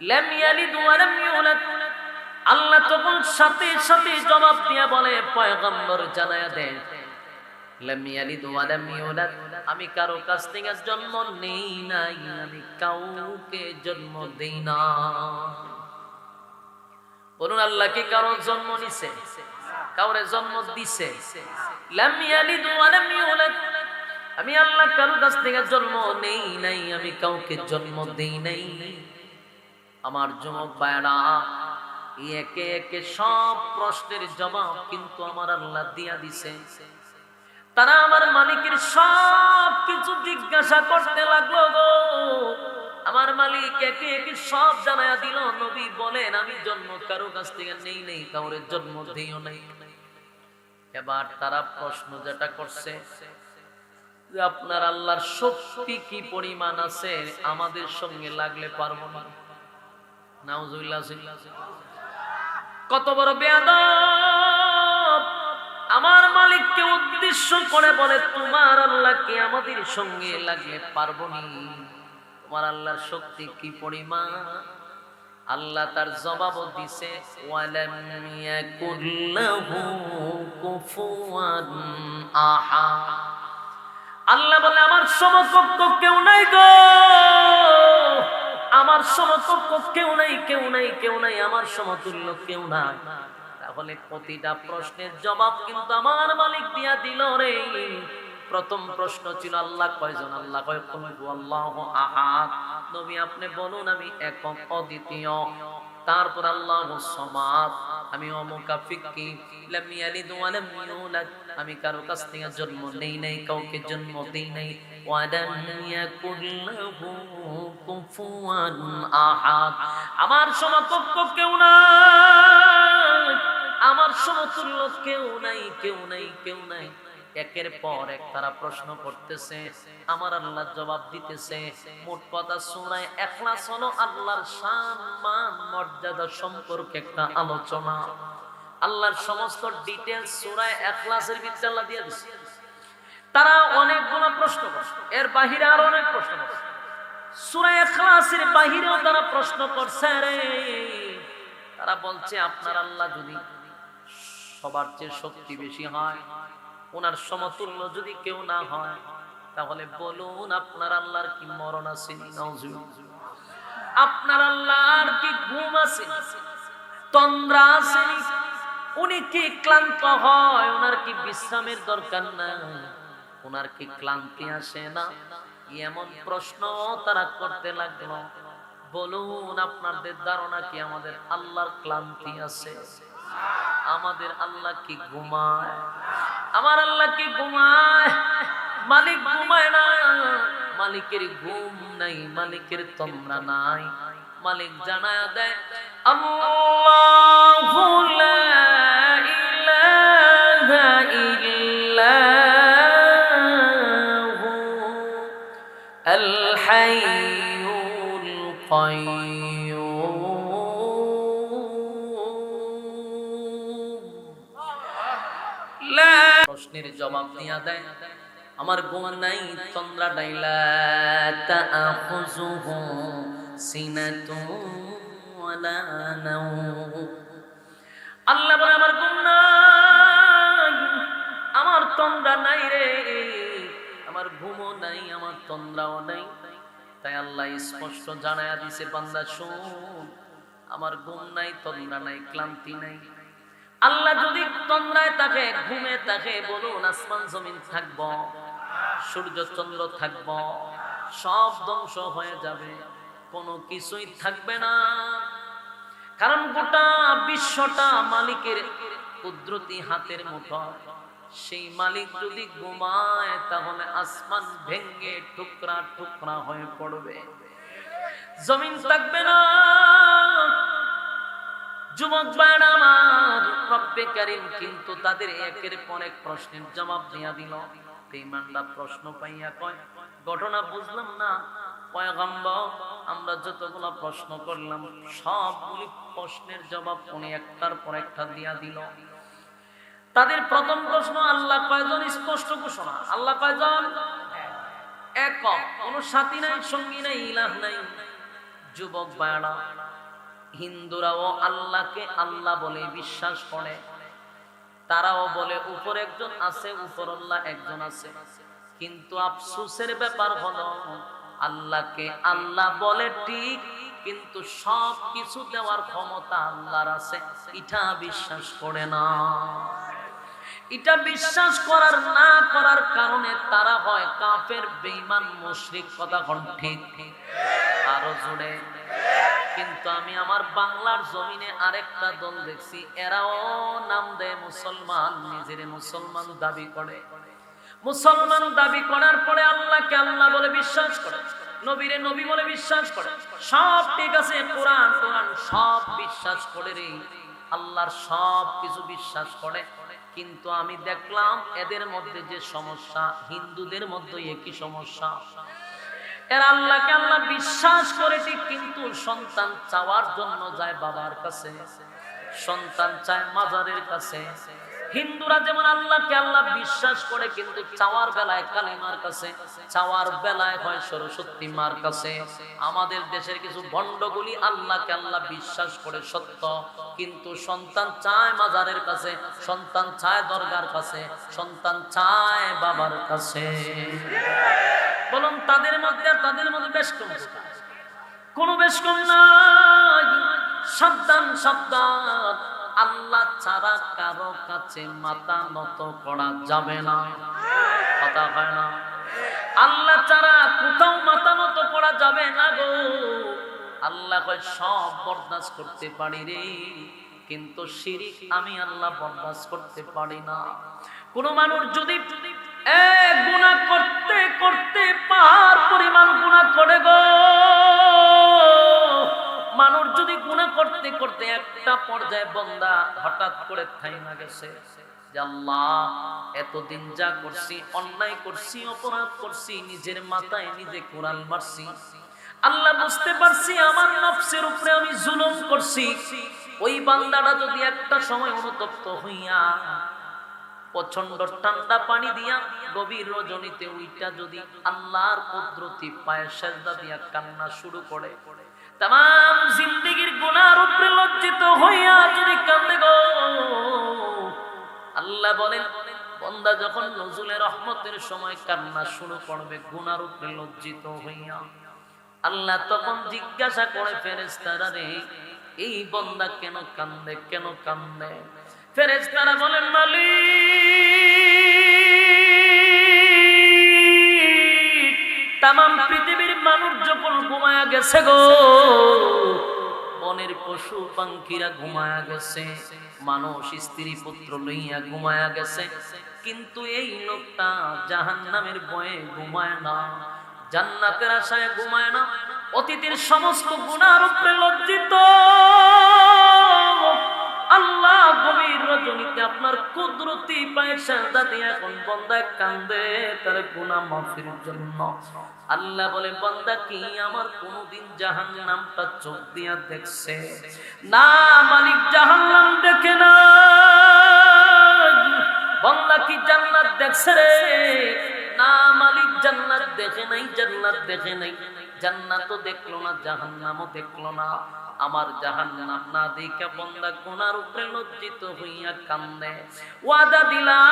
লাম ইয়ালিদ ওয়া লাম ইউলাদ। আল্লাহ তখন সাথে সাথে জবাব দিয়া বলে, পয়গম্বর জানায়া দেন, লাম ইয়ালিদ ওয়া লাম ইউলাদ, আমি কারো কাছ থেকে জন্ম নেই নাই, আমি কাউকে জন্ম দেই না। বলুন, আল্লাহ কি কারো জন্ম নিছে? কাউরে জন্ম দিছে? লাম ইয়ালিদ ওয়া লাম ইউলাদ, আমি আল্লাহ কারো কাছ থেকে জন্ম নেই নাই, আমি কাউকে জন্ম দেই নাই। আমার যুবক ভাইরা, একে একে সব প্রশ্নের জবাব কিন্তু আমার আল্লাহ দিয়া দিছে। তারা আমার মালিকের সব কিছু জিজ্ঞাসা করতে লাগলো গো। আমার মালিক একে একে সব জানায়া দিল, নবী বলেন আমি জন্ম কারো কাছ থেকে নেই নেই, কাউরে জন্ম দিও নাই। এবার তারা প্রশ্ন যেটা করছে যে আপনার আল্লাহর শক্তি কি পরিমাণ আছে, আমাদের সঙ্গে লাগলে পারবো না। নাউজুবিল্লাহ। কত বড় বেয়াদব! আমার মালিককে উদ্দেশ্য করে বলে, তোমার আল্লাহ কি আমাদের সঙ্গে লাগলে পারবো না? তোমার আল্লাহর শক্তি কি পরিমাণ? আল্লাহ তার জবাব দিছে, ওয়ালাম ইয়াকুল্লাহু কুফুয়ান আহাদ। আল্লাহ বলে, আমার সমকক্ষ কেউ নাই গো, আমার সমকক্ষ কেউ নাই, কেউ নাই, কেউ নাই, আমার সমতুল্য কেউ নাই। তাহলে প্রতিটা প্রশ্নের জবাব কিন্তু আমার মালিক দিয়া দিল রে। প্রথম প্রশ্ন ছিল আল্লাহ কয়জন? আল্লাহ কয় কুল হুয়াল্লাহু আহাদ, নবী আপনি বলুন আমি একক অদ্বিতীয়। তারপর আল্লাহুস সামাদ, আমি অমুকাফিকি, লাম ইয়ালিদ ওয়া লাম ইউলাদ, আমি কারো কাছ থেকে জন্ম নেই নাই, কাউকে জন্ম দেই নাই। ওয়া লাম ইয়াকুল লাহু কুফুয়ান আহাদ, আমার সমকক্ষ কেউ নাই, আমার সমতুল্য কেউ নাই, কেউ নাই, কেউ নাই। একের পর এক তারা প্রশ্ন করতেছে, আমার আল্লাহ জবাব দিতেছে। মোট কথা সূরা ইখলাস হলো আল্লাহর শান মান মর্যাদা সম্পর্কে একটা আলোচনা। আল্লাহর সমস্ত ডিটেইলস সূরা ইখলাসের ভিতরে আল্লাহ দিয়ে দিয়েছে। তারা অনেকগুলো প্রশ্ন করছে, এর বাইরে আরো অনেক প্রশ্ন করছে। সূরা ইখলাসের বাইরেও তারা প্রশ্ন করছে রে। তারা বলছে আপনার আল্লাহ যদি সবার চেয়ে শক্তি বেশি হয়, ওনার সমতুল্য যদি কেউ না হয়, তাহলে বলুন আপনার আল্লাহর কি মরণ আছে? আপনার আল্লাহর কি ঘুম আছে, তন্দ্রা আছে? উনি কি ক্লান্ত হয়? ওনার কি বিশ্রামের দরকার নাই? ওনার কি ক্লান্তি আসে না? এমন প্রশ্ন তারা করতে লাগলো। বলুন আপনাদের ধারণা কি আমাদের আল্লাহর ক্লান্তি আছে? আমাদের আল্লাহ কি ঘুমায়? আমার আল্লাহ কি ঘুমায়? মালিক ঘুমায় না, মালিকের ঘুম নাই, মালিকের তন্দ্রা নাই। মালিক জানায়া দেয়, আল্লাহু লা ইলাহা ইল্লাহু আল হাইয়ুল কাইয়্যুম। প্রশ্নের জবাব দিয়া দেয়, আমার ঘুম নাই, তন্দ্রা নাই, লা তাআখুযুহু সিনাতুন ওয়ালা নাওম। আল্লাহ বলে আমার ঘুম নাই, আমার তন্দ্রা নাই রে, আমার ঘুমও নাই, আমার তন্দ্রাও নাই। তাই আল্লাহ স্পষ্ট জানায়া দিছে, বান্দা শোন, আমার ঘুম নাই, তন্দ্রা নাই, ক্লান্তি নাই। আল্লাহ যদি তন্দ্রায় থাকে, ঘুমে থাকে, বলুন আসমান জমিন থাকব, সূর্য চন্দ্র থাকব, সব ধ্বংস হয়ে যাবে, কোনো কিছুই থাকবে না। কারণ গোটা বিশ্বটা মালিকের কুদরতি হাতের মুঠোয়। সেই মালিক যদি ঘুমায়, তাহলে আসমান ভেঙে টুকরা টুকরা হয়ে পড়বে, জমিন থাকবে না। যুবক ভাইরা আমার, রব্বে কারীম কিন্তু তাদের একের পর এক প্রশ্নের জবাব দিয়া দিল। বেঈমানরা প্রশ্ন পাইয়া কয়, ঘটনা বুঝলাম না পয়গম্বর, আমরা যতগুলো প্রশ্ন করলাম সবগুলি প্রশ্নের জবাব উনি একটার পর একটা দিয়া দিল। তাদের প্রথম প্রশ্ন, আল্লাহ কয়জন? স্পষ্ট ঘোষণা, আল্লাহ কয়জন? একক, কোনো সাথী নাই, সঙ্গী নাই, ইলাহ নাই। যুবক ভাইরা, হিন্দুরাও আল্লাহকে আল্লাহ বলে বিশ্বাস করে, তারাও বলে উপর একজন আছে, উপর আল্লাহ একজন আছে। কিন্তু আফসোসের ব্যাপার হলো আল্লাহকে আল্লাহ বলে ঠিক, কিন্তু সব কিছু দেওয়ার ক্ষমতা আল্লাহর আছে এটা বিশ্বাস করে না। এটা বিশ্বাস করার না করার কারণে তারা হয় কাফের, বেঈমান, মুশরিক। কথা কোন ঠিক? আরো জোরে। কিন্তু আমি আমার বাংলার জমিনে আরেকটা দল দেখছি, এরাও নাম দেয় মুসলমান, নিজের মুসলমান দাবি করে। মুসলমান দাবি করার পরে আল্লাহকে আল্লাহ বলে বিশ্বাস করে, নবীরে নবী বলে বিশ্বাস করে, সব ঠিক আছে, কোরআন কোরআন সব বিশ্বাস করে রে, আল্লাহর সব কিছু বিশ্বাস করে। কিন্তু আমি দেখলাম এদের মধ্যে যে সমস্যা, হিন্দুদের মধ্যে একই সমস্যা। এরা আল্লাহকে আল্লাহ বিশ্বাস করে ঠিক, কিন্তু সন্তান চাওয়ার জন্য যায় বাবার কাছে, সন্তান চায় মাজারের কাছে। হিন্দুরা যেমন আল্লাহকে আল্লাহ বিশ্বাস করে, কিন্তু চাওয়ার বেলায় কালিমার কাছে, চাওয়ার বেলায় হয় সরস্বতী মার কাছে। আমাদের দেশের কিছু ভণ্ডগুলি আল্লাহকে আল্লাহ বিশ্বাস করে সত্য, কিন্তু সন্তান চায় মাজারের কাছে, সন্তান চায় দরগার কাছে, সন্তান চায় বাবার কাছে। বলুন তাদের মধ্যে আর তাদের মধ্যে বেশ কম? কোনো বেশ কম নাই। সাবধান সাবধান, আল্লাহ ছাড়া কারো কাছে মাথা নত করা যাবে না। কথা হয় না? আল্লাহ ছাড়া কোথাও মাথা নত করা যাবে না গো। আল্লাহ কয় সব বরদাস্ত করতে পারি রে, কিন্তু শিরিক আমি আল্লাহ বরদাস্ত করতে পারি না। কোন মানুষ যদি গুনাহ করতে করতে পাহাড় পরিমাণ গুনাহ করে গো, মানুষ যদি গুনাহ করতে করতে একটা পর্যায়ে বান্দা হঠাৎ করে থাইমা গেছে যে আল্লাহ এতদিন যা করছি, অন্যায় করছি, অপরাধ করছি, নিজের মাথায় নিজে কোড়াল মারছি, আল্লাহ বুঝতে পারছি আমার নফসের উপরে আমি জুলুম করছি। ওই বান্দাটা যদি একটা সময় অনুতপ্ত হইয়া প্রচন্ড ঠান্ডা পানি দিয়া গভীর রজনীতে উইটা যদি আল্লাহর কুদরতি পায়ে সেজদা দিয়া কান্না শুরু করে, তামাম জিন্দেগীর গুনার উপরে লজ্জিত হইয়া যদি কান্দে গো, আল্লাহ বলেন বান্দা যখন নজুলের রহমতের সময় কান্না শুরু করবে গুনার উপরে লজ্জিত হইয়া, আল্লাহ তখন জিজ্ঞাসা করে ফেরেশতারা রে, এই বান্দা কেন কান্দে, কেন কান্দে? ফেরেশতারা বলেন মালিক, তামাম পৃথিবীর মানুষ যখন ঘুমায়া গেছে গো, বনের পশু পাখিরা ঘুমায়া গেছে, মানুষ স্ত্রী পুত্র লইয়া ঘুমায়া গেছে, কিন্তু এই লোকটা জাহান্নামের ভয়ে ঘুমায় না, জান্নাতের আশায় ঘুমায় না, অতীতের সমস্ত গুনার উপরে লজ্জিত। আল্লাহ গভীর রজনীতে আপনার কুদরতি পায়ে সেজদা দিয়ে এখন বান্দা কান্দে তার গুনাহ মাফির জন্য। আল্লাহ বলে বান্দা কি আমার কোনদিন জাহান্নামটা চোখ দিয়া দেখছে? না মালিক, জাহান্নাম দেখে না। বান্দা কি জান্নাত দেখছে রে? না মালিক, জান্নাত দেখে নাই, জান্নাত দেখে নাই। জান্নাতও দেখলো না, জাহান্নামও দেখলো না। আমার জাহান্নাম না দেখা বান্দা গুনার উপরে লজ্জিত হইয়া কান্দে। ওয়াদা দিলাম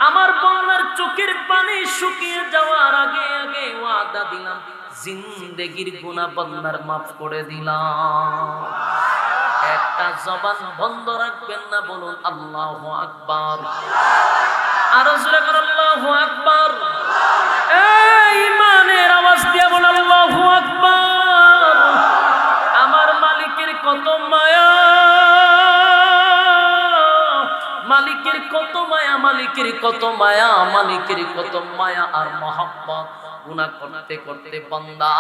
আমার বান্দার চোখের পানি শুকিয়ে যাওয়ার আগে আগে, ওয়াদা দিলাম জিন্দেগীর গুনাহ বান্দার মাফ করে দিলাম। একটা জবান বন্ধ রাখবেন না, বলুন আল্লাহু আকবার। আরো জোরে বলুন আল্লাহু আকবার। এই ইমানের আওয়াজ দিয়ে বলুন আল্লাহু আকবার। আমার মালিকের কত মায়া, মালিকের কত মায়া, মালিকের কত মায়া, মালিকের কত মায়া আর মহব্বত। গুনাহ করতে করতে বান্দা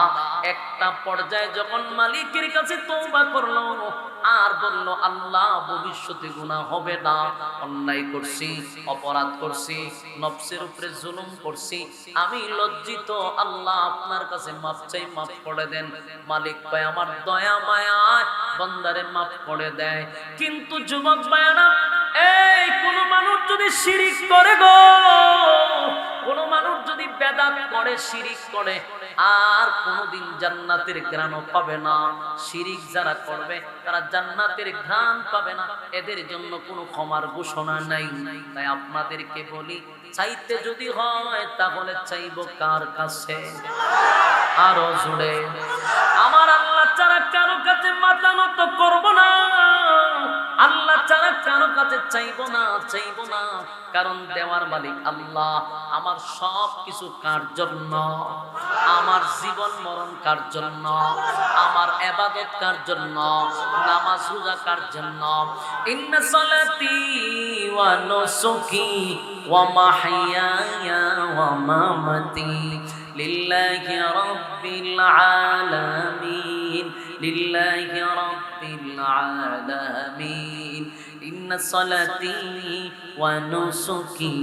একটা পর্যায়ে যখন মালিকের কাছে তওবা করলো আর বলল আল্লাহ ভবিষ্যতে গুনাহ হবে না, অন্যায় করছি, অপরাধ করছি, নফসের উপরে জুলুম করছি, আমি লজ্জিত, আল্লাহ আপনার কাছে মাফ চাই, মাফ করে দেন। মালিক ভাই আমার দয়া মায়া বান্দারে মাফ করে দেয়। কিন্তু যুবক ভাইরা, এই কোন মানুষ যদি শিরিক করে গো, কোন মানুষ যদি বেদাত করে, শিরিক করে, আর কোনদিন জান্নাতের ঘ্রাণ পাবে না। শিরিক যারা করবে তারা জান্নাতের ঘ্রাণ পাবে না, এদের জন্য কোনো ক্ষমার ঘোষণা নাই। তাই আপনাদেরকে বলি, চাইতে যদি হয় তাহলে চাইবো কার কাছে? আরো জুড়ে, আমার আল্লাহ ছাড়া কারো কাছে মাথা নত করব না, আল্লাহ ছাড়া কারো কাছে চাইবো না, চাইবো না। কারণ দেওয়ার মালিক আল্লাহ। আমার সব কিছু কার জন্য? আমার জীবন মরণ কার জন্য? আমার ইবাদত কার জন্য? নামাজ রোজা কার জন্য? ইন্না সালাতি ওয়া নুসুকি ওয়া মাহইয়ায়া ওয়া মামাতি লিল্লাহি রাব্বিল আলামিন, লিল্লাহি রাব্বিল আলামিন। ইন্না সালাতি ওয়া নুসুকি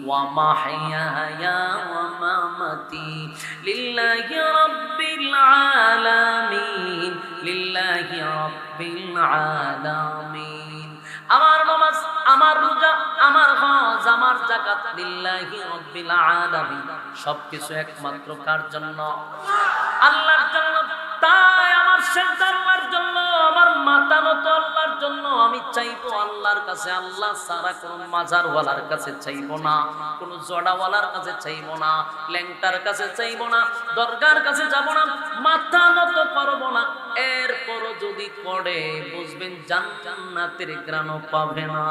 ওয়া মাহইয়ায়া ওয়া মামাতি লিল্লাহি রাব্বিল আলামিন, লিল্লাহি রাব্বিল আলামিন। আমার নামাজ, আমার রোজা, আমার হজ, আমার যাকাত লিল্লাহি রাব্বিল আলামিন, সবকিছু একমাত্র কার জন্য? আল্লাহর জন্য। তাই আমার সিজদা আল্লাহর জন্য, আমার মাথা নত আল্লাহর জন্য। আমি চাইবো আল্লাহর কাছে, আল্লাহ ছাড়া কোন মাজারওয়ালার কাছে চাইবো না, কোন জড়াওয়ালার কাছে চাইবো না, ল্যাংটার কাছে চাইবো না, দরগার কাছে যাব না, মাথা নত করবো না। এরপরও যদি করে বুঝবেন জান্নাতের ঘ্রাণ পাবে না।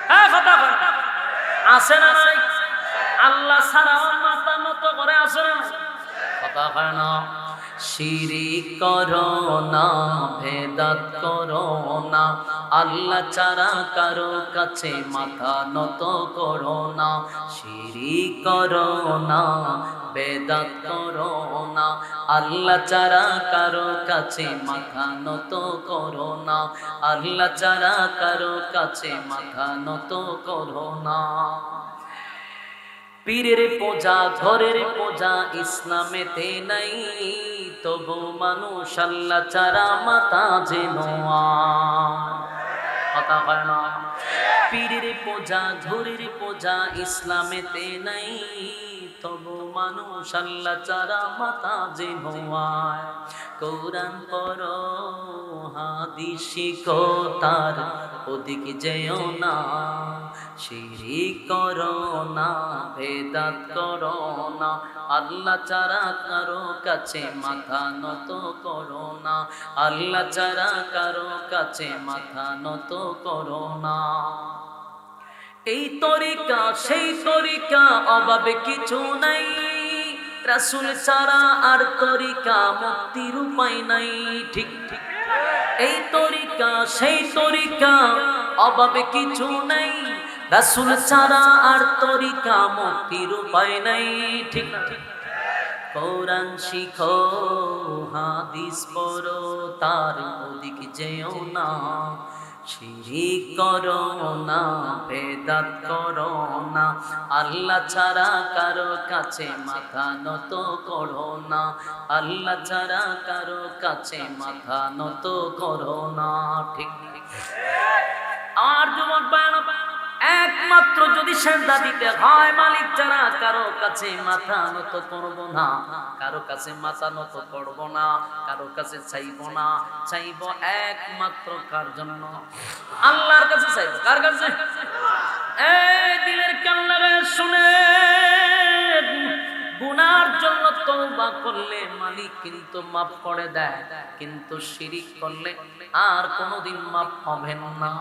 হ্যাঁ, কথা বল, আছে না নাই? আল্লাহ ছাড়া মাথা নত করে আছে না? কথা হয় না। শিরিক করো না, ভেদাত করো না, আল্লাহ ছাড়া কারো কাছে মাথা নত করো না। শিরিক করো না, বেদাত করো না, আল্লাহ ছাড়া কারো কাছে মাথা নত করো না, আল্লাহ ছাড়া কারো কাছে মাথা নত করো না। পীরের পূজা, ঘরের পূজা ইসলামেতে নাই, তবু মানুষ আল্লাহ ছাড়া মাথা যেন কথা হয় না। পীরের পূজা, ঘরের পূজা ইসলামেতে নাই, তবু মানুষ আল্লাহ ছাড়া মাথা যেন কোরআন পড়ো, হাদিস শিখো, তার ওদিকে যেও না। শিরিক করো না, ভেদাত করো না, আল্লাহ ছাড়া কারো কাছে মাথা নত করো না, আল্লাহ ছাড়া কারো কাছে মাথা নত করো না। এই তরিকা সেই তরিকা, অভাবে কিছু নাই, রাসূল ছাড়া আর তরিকা মুক্তির উপায় নাই। ঠিক ঠিক, এই তরিকা সেই তরিকা, অভাবে কিছু নাই, রাসূল ছাড়া আর তরিকা মুক্তির উপায় নাই। ঠিক ঠিক, কোরআন শিখো, হাদিস পড়ো, তার ওদিকে যেও না। শিরিক করো না, বেদাত করো না, আল্লাহ ছাড়া কারো কাছে মাথা নত করো না, আল্লাহ ছাড়া কারো কাছে মাথা নত করো না। ঠিক ঠিক, আর যুবক ভাইরা, একমাত্র যদি সিজদা দিতে হয় মালিক ছাড়া কারো কাছে মাথা নত করব না, কারো কাছে মাথা নত করব না, কারো কাছে চাইব না। চাইব একমাত্র কার জন্য? আল্লাহর কাছে চাইব। কার কাছে? এই দিলের কান লাগায় শুনে, গুনার জন্য তওবা করলে মালিক কিন্তু মাফ করে দেয়, কিন্তু শিরিক করলে আর কোনোদিন মাফ হবে না।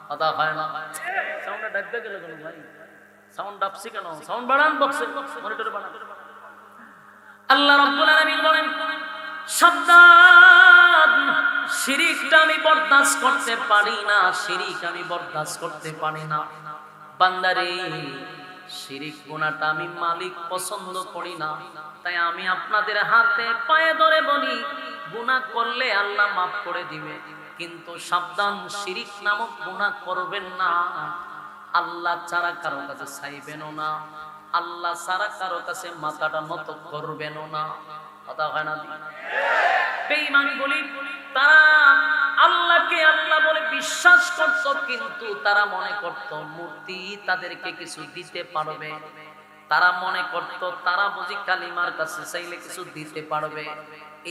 কথা হয় না? সাউন্ডটা ডাকবে গেল কেন ভাই? সাউন্ড ডাবছি কেন? সাউন্ড বাড়ান, বক্সে মনিটরে বাড়ান। আল্লাহ রাব্বুল আলামিন বলেন, সাবধান, শিরিকটা আমি বরদাস্ত করতে পারি না, শিরিক আমি বরদাস্ত করতে পারি না। বান্দারে, শিরিক গুনাহটা আমি মালিক পছন্দ করি না, তাই আমি আপনাদের হাতে পায়ে ধরে বলি, গুনাহ করলে আল্লাহ মাফ করে দিবে, কিন্তু সাবধান, শিরিক নামক গুনাহ করবেন না। আল্লাহ ছাড়া কারো কাছে চাইবেনও না, আল্লাহ ছাড়া কারো কাছে মাথাটা নত করবেনও না। কথা হয় না? বেঈমানি বলি, তারা আল্লাহকে আল্লাহ বলে বিশ্বাস করত, কিন্তু তারা মনে করত মূর্তি তাদেরকে কিছু দিতে পারবে। তারা মনে করত তারা বুঝি কালিমার কাছে চাইলে কিছু দিতে পারবে।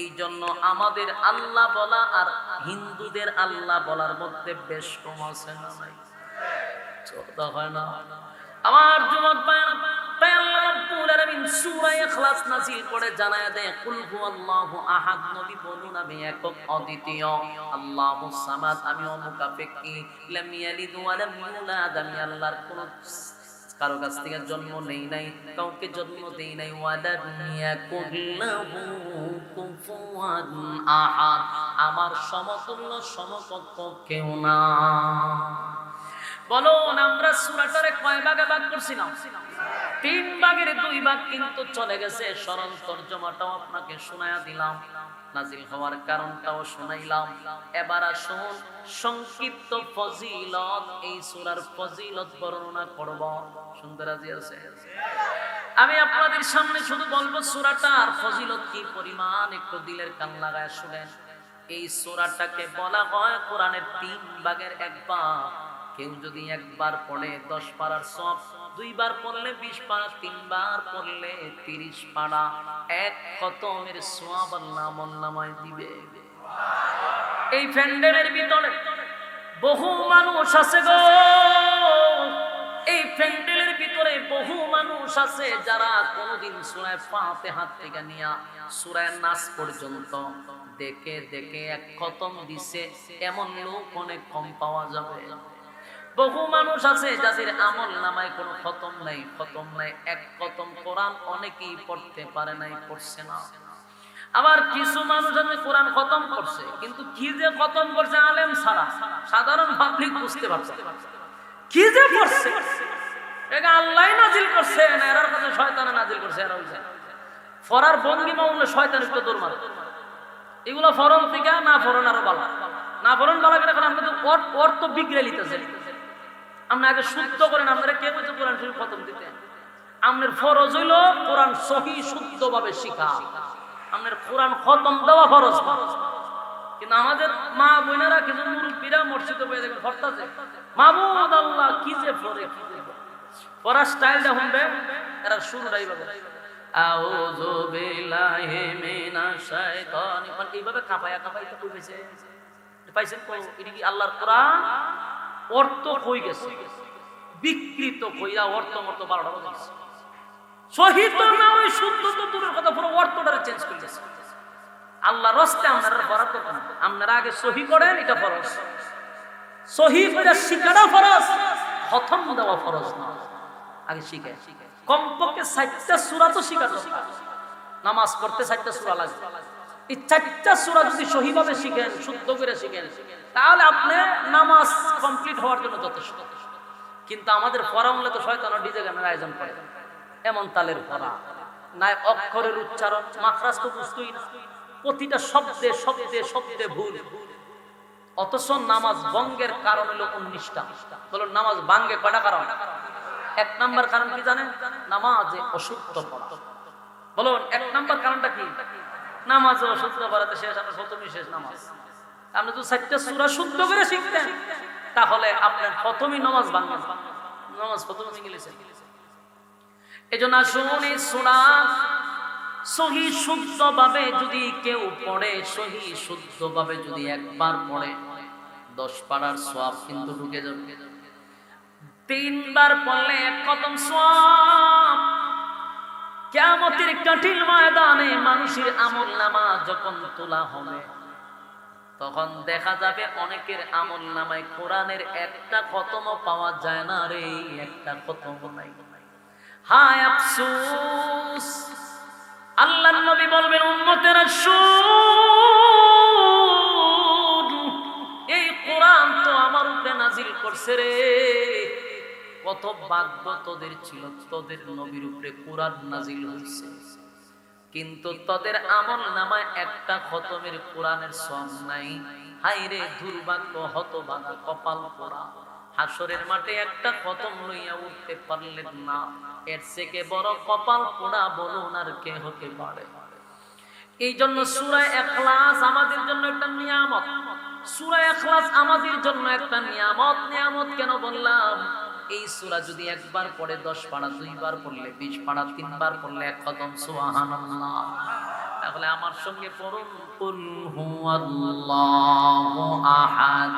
এই জন্য আমাদের আল্লাহ বলা আর হিন্দুদের আল্লাহ বলার মধ্যে বেশ কম আছে না ভাই? কথা হয় না? আমার যুবক ভাইরা, তাই আল্লাহ রাব্বুল আলামিন সূরা ইখলাস নাযিল করে জানায়া দেয়, কুল হুয়াল্লাহু আহাদ, নবী বলুন আমি একক অদ্বিতীয়, আল্লাহুস সামাদ, আমি অমুখাপেক্ষী, লাম ইয়ালিদ ওয়া লাম ইউলাদ, আমি আল্লাহর কোন কারো কাছ থেকে জন্ম নেই নাই, কাউকে জন্ম দেই নাই, ওয়া লাম ইয়াকুল লাহু কুফুয়ান আহাদ, আমার সমতুল্য সমকক্ষ কেউ না। বলুন আমরা সূরাটারে কয় ভাগে ভাগ করছিলাম? 3 ভাগের 2 ভাগ কিন্তু চলে গেছে। সরল তরজমাটাও আপনাকে শোনায়া দিলাম, নাজিল হওয়ার কারণটাও শোনাইলাম। এবার আসুন সংক্ষিপ্ত ফজিলত, এই সূরার ফজিলত বর্ণনা করব। শুনতে রাজি আছে? আমি আপনাদের সামনে শুধু বলবো সূরাটার ফজিলত কি পরিমাণ, একটু দিলের কান লাগায় শুনেন। এই সূরাটাকে বলা হয় কোরআনের 3 ভাগের 1 ভাগ। কেউ যদি একবার পড়ে 10 পারার সওয়াব, 2 বার পড়লে 20 পারা, 3 বার পড়লে 30 পারা, এক খতমের সওয়াব আল্লাহ আমলনামায় দিবে। এই প্যান্ডেলের ভিতরে বহু মানুষ আছে গো, এই প্যান্ডেলের ভিতরে বহু মানুষ আছে যারা কোনোদিন সূরা ফাতিহা থেকে নিয়া সূরা নাস পর্যন্ত দেখে দেখে এক খতম দিছে, এমন লোক অনেক কম পাওয়া যাবে। বহু মানুষ আছে যাদের আমল নামায় কোনো খতম নাই, এক খতম কোরআন অনেকেই পড়তে পারে নাই, পড়ছে না। আবার কিছু মানুষ আছে কোরআন খতম করছে, কিন্তু কি যে খতম করছে আলেম ছাড়া সাধারণ পাবলিক বুঝতে পারছে কি যে পড়ছে। এটা আল্লাহই নাজিল করছে না, এর কাছে শয়তানে নাজিল করছে। এরা হইছে ফরার ভঙ্গিমা উল্লে শয়তান একটু দৌড় মারে। এগুলো ফরন থেকে না ফরন আরো ভালো, না ফরন ভালো করে এখন আমরা তো অর্থ বিগড়ে লিতেছে। আমরা আগে শুদ্ধ করেন, আপনারা কে বলছে কোরআন শরীফ খতম দিতে? আপনার ফরজ হইল কোরআন সহি শুদ্ধভাবে শিখা, আপনার কোরআন খতম দেওয়া ফরজ। কিন্তু আমাদের মা বোনেরা কিছু মুরব্বীরা মসজিদে বসে দেখবেন ফরতাছে, মাবুদ আল্লাহ কি যে পড়ে, পড়ার স্টাইলটা শুনবে এরা শুরুটাই পাবে আউযু বিল্লাহি মিনাশ শাইতানির রাজিম, এইভাবে কাঁপায়া কাঁপাইতে কইছে পাইছেন কই? এটা কি আল্লাহর কোরআন? অর্থ কই গেছে বিকৃত কইরা অর্থ মতো 12টা বাজছে। সহি তো না, ওই শুদ্ধ তো দূরের কথা, পুরো অর্থটারে চেঞ্জ করে দিয়েছে। আল্লাহর রাস্তে আপনারা ফরজ করতেন, আপনারা আগে সহি করেন, এটা ফরজ। সহি করে শিখাটা ফরজ, খতম দেওয়া ফরজ না। আগে শিখে কমপক্ষে 4টা সূরা তো শিখা দরকার। নামাজ পড়তে 4টা সূরা লাগে। এই 4টা সূরা যদি সহিভাবে শিখেন, শুদ্ধ করে শিখেন, তাহলে আপনি নামাজ কমপ্লিট হওয়ার জন্য যথেষ্ট। কিন্তু আমাদের পড়া হলে তো শয়তান ডিজে গানের আয়োজন করে, এমন তালের পড়া নাই, অক্ষরের উচ্চারণ মাখরাজ তো বুঝতই না, প্রতিটা শব্দে শব্দে শব্দে ভুল। অথচ নামাজ ভঙ্গের কারণ হলো 19টা। বলুন নামাজ ভাঙ্গে কয়টা কারণ? 1 নাম্বার কারণ কি জানেন? নামাজে অশুদ্ধ পড়া। বলুন 1 নাম্বার কারণটা কি? নামাজে অশুদ্ধ পড়াতে শেষ, আপনার প্রথমই শেষ নামাজ। আপনি তো 4টা সূরা শুদ্ধ করে শিখতেন, তাহলে আপনার প্রথমই নামাজ ভাঙবে, নামাজ প্রথমে ভেঙে গেছে। এজন্য আসুন এই সূরা সহি শুদ্ধভাবে যদি কেউ পড়ে, সহি শুদ্ধভাবে যদি একবার পড়ে, 10 পারার সওয়াব কিন্তু ঢুকে যাবে। 3 বার পড়লে 1 খতম সওয়াব। কিয়ামতের কঠিন ময়দানে মানুষের আমলনামা যখন তোলা হবে, তখন দেখা যাবে অনেকের আমলনামায় কোরআনের একটা খতমও পাওয়া যায় না রে, একটা খতমও নাই। হায় আফসোস। আল্লাহর নবী বলবেন উম্মতেরা শুন, এই কোরআন তো আমার উপরে নাজিল করছে রে, কত ভাগ্য তোদের ছিল, তোদের নবীর উপরে কোরআন নাজিল হয়েছে, কিন্তু তোদের আমল নামায় একটা খতমের কোরআনের সওয়াব নাই। হায়রে দুর্ভাগ্য, হতভাগা, কপাল পোড়া, হাসরের মাঠে একটা খতম লইয়া উঠতে পারলেন না। এর থেকে বড় কপাল পোড়া বলুন আর কে হতে পারে? এই জন্য সূরা ইখলাস আমাদের জন্য একটা নিয়ামত। সূরা ইখলাস আমাদের জন্য একটা নিয়ামত। নিয়ামত কেন বললাম? এই সূরা যদি একবার পড়ে 10 পারা, 2 বার পড়লে 20 পারা, 3 বার পড়লে এক খতম সুবহানাল্লাহ। তাহলে আমার সঙ্গে পড়ুন, কুল হুয়াল্লাহু আহাদ,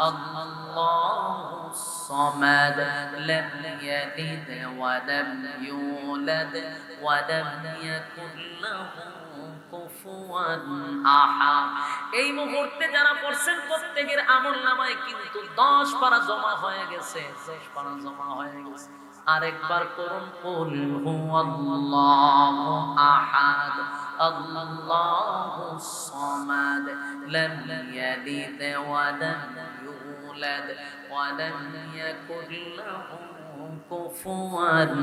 আল্লাহুস সামাদ, লাম ইয়ালিদ ওয়া লাম ইউলাদ ওয়া লাম ইয়াকুল লাহু কুফুয়ান আহাদ। এই মুহূর্তে যারা পড়ছেন প্রত্যেকের আমলনামায় কিন্তু 10 পারা জমা হয়ে গেছে, 10 পারা জমা হয়ে গেছে। আরেকবার করুন, কুল হুয়াল্লাহু আহাদ, আল্লাহুস সামাদ, লাম ইয়ালিদ ওয়া লাম ইউলাদ ওয়া লাম ইয়াকুল লাহু কুফুয়ান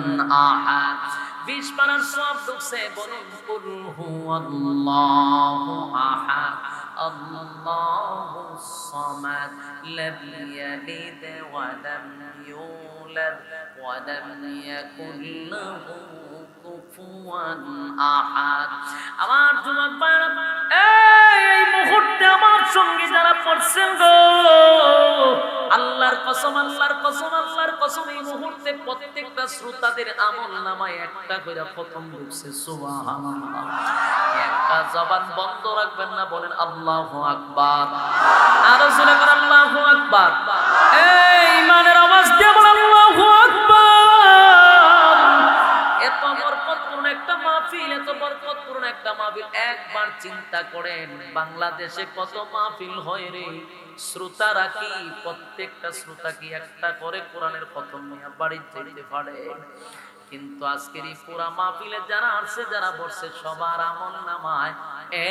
আহাদ। 20 পারার সওয়াব ঢুকছে। বলুন, কুল হুয়াল্লাহু আহাদ, আল্লাহুস সামাদ, লাম ইয়ালিদ ওয়া লাম ইউলাদ ওয়া লাম ইয়াকুল লাহু কুফুয়ান আহাদ। আমার যুবক ভাইরা, এই মুহূর্তে আমার সঙ্গে যারা পড়ছেন গো, আল্লাহর কসম, আল্লাহর কসম, আল্লাহর কসম, এই মুহূর্তে প্রত্যেকটা শ্রোতাদের আমলনামায় একটা করে প্রথম ঢুকছে। সুবহানাল্লাহ। একটা জবান বন্ধ রাখবেন না, বলেন আল্লাহু আকবার। আর জোরে করে আল্লাহু আকবার। এই ইমানের আওয়াজ দিয়ে বলেন আল্লাহু আকবার। এত বরকতপূর্ণ একটা মাহফিল, এত বরকতপূর্ণ একটা মাহফিল। একবার চিন্তা করেন, বাংলাদেশে কত মাহফিল হয় রে। শ্রোতারা কি, প্রত্যেকটা শ্রোতা কি একটা করে কোরআনের খতম নিয়ে বাড়িতে যেতে পারে? কিন্তু আজকের এই পুরা মাহফিলে যারা আসছে, যারা বসছে, সবার আমলনামায়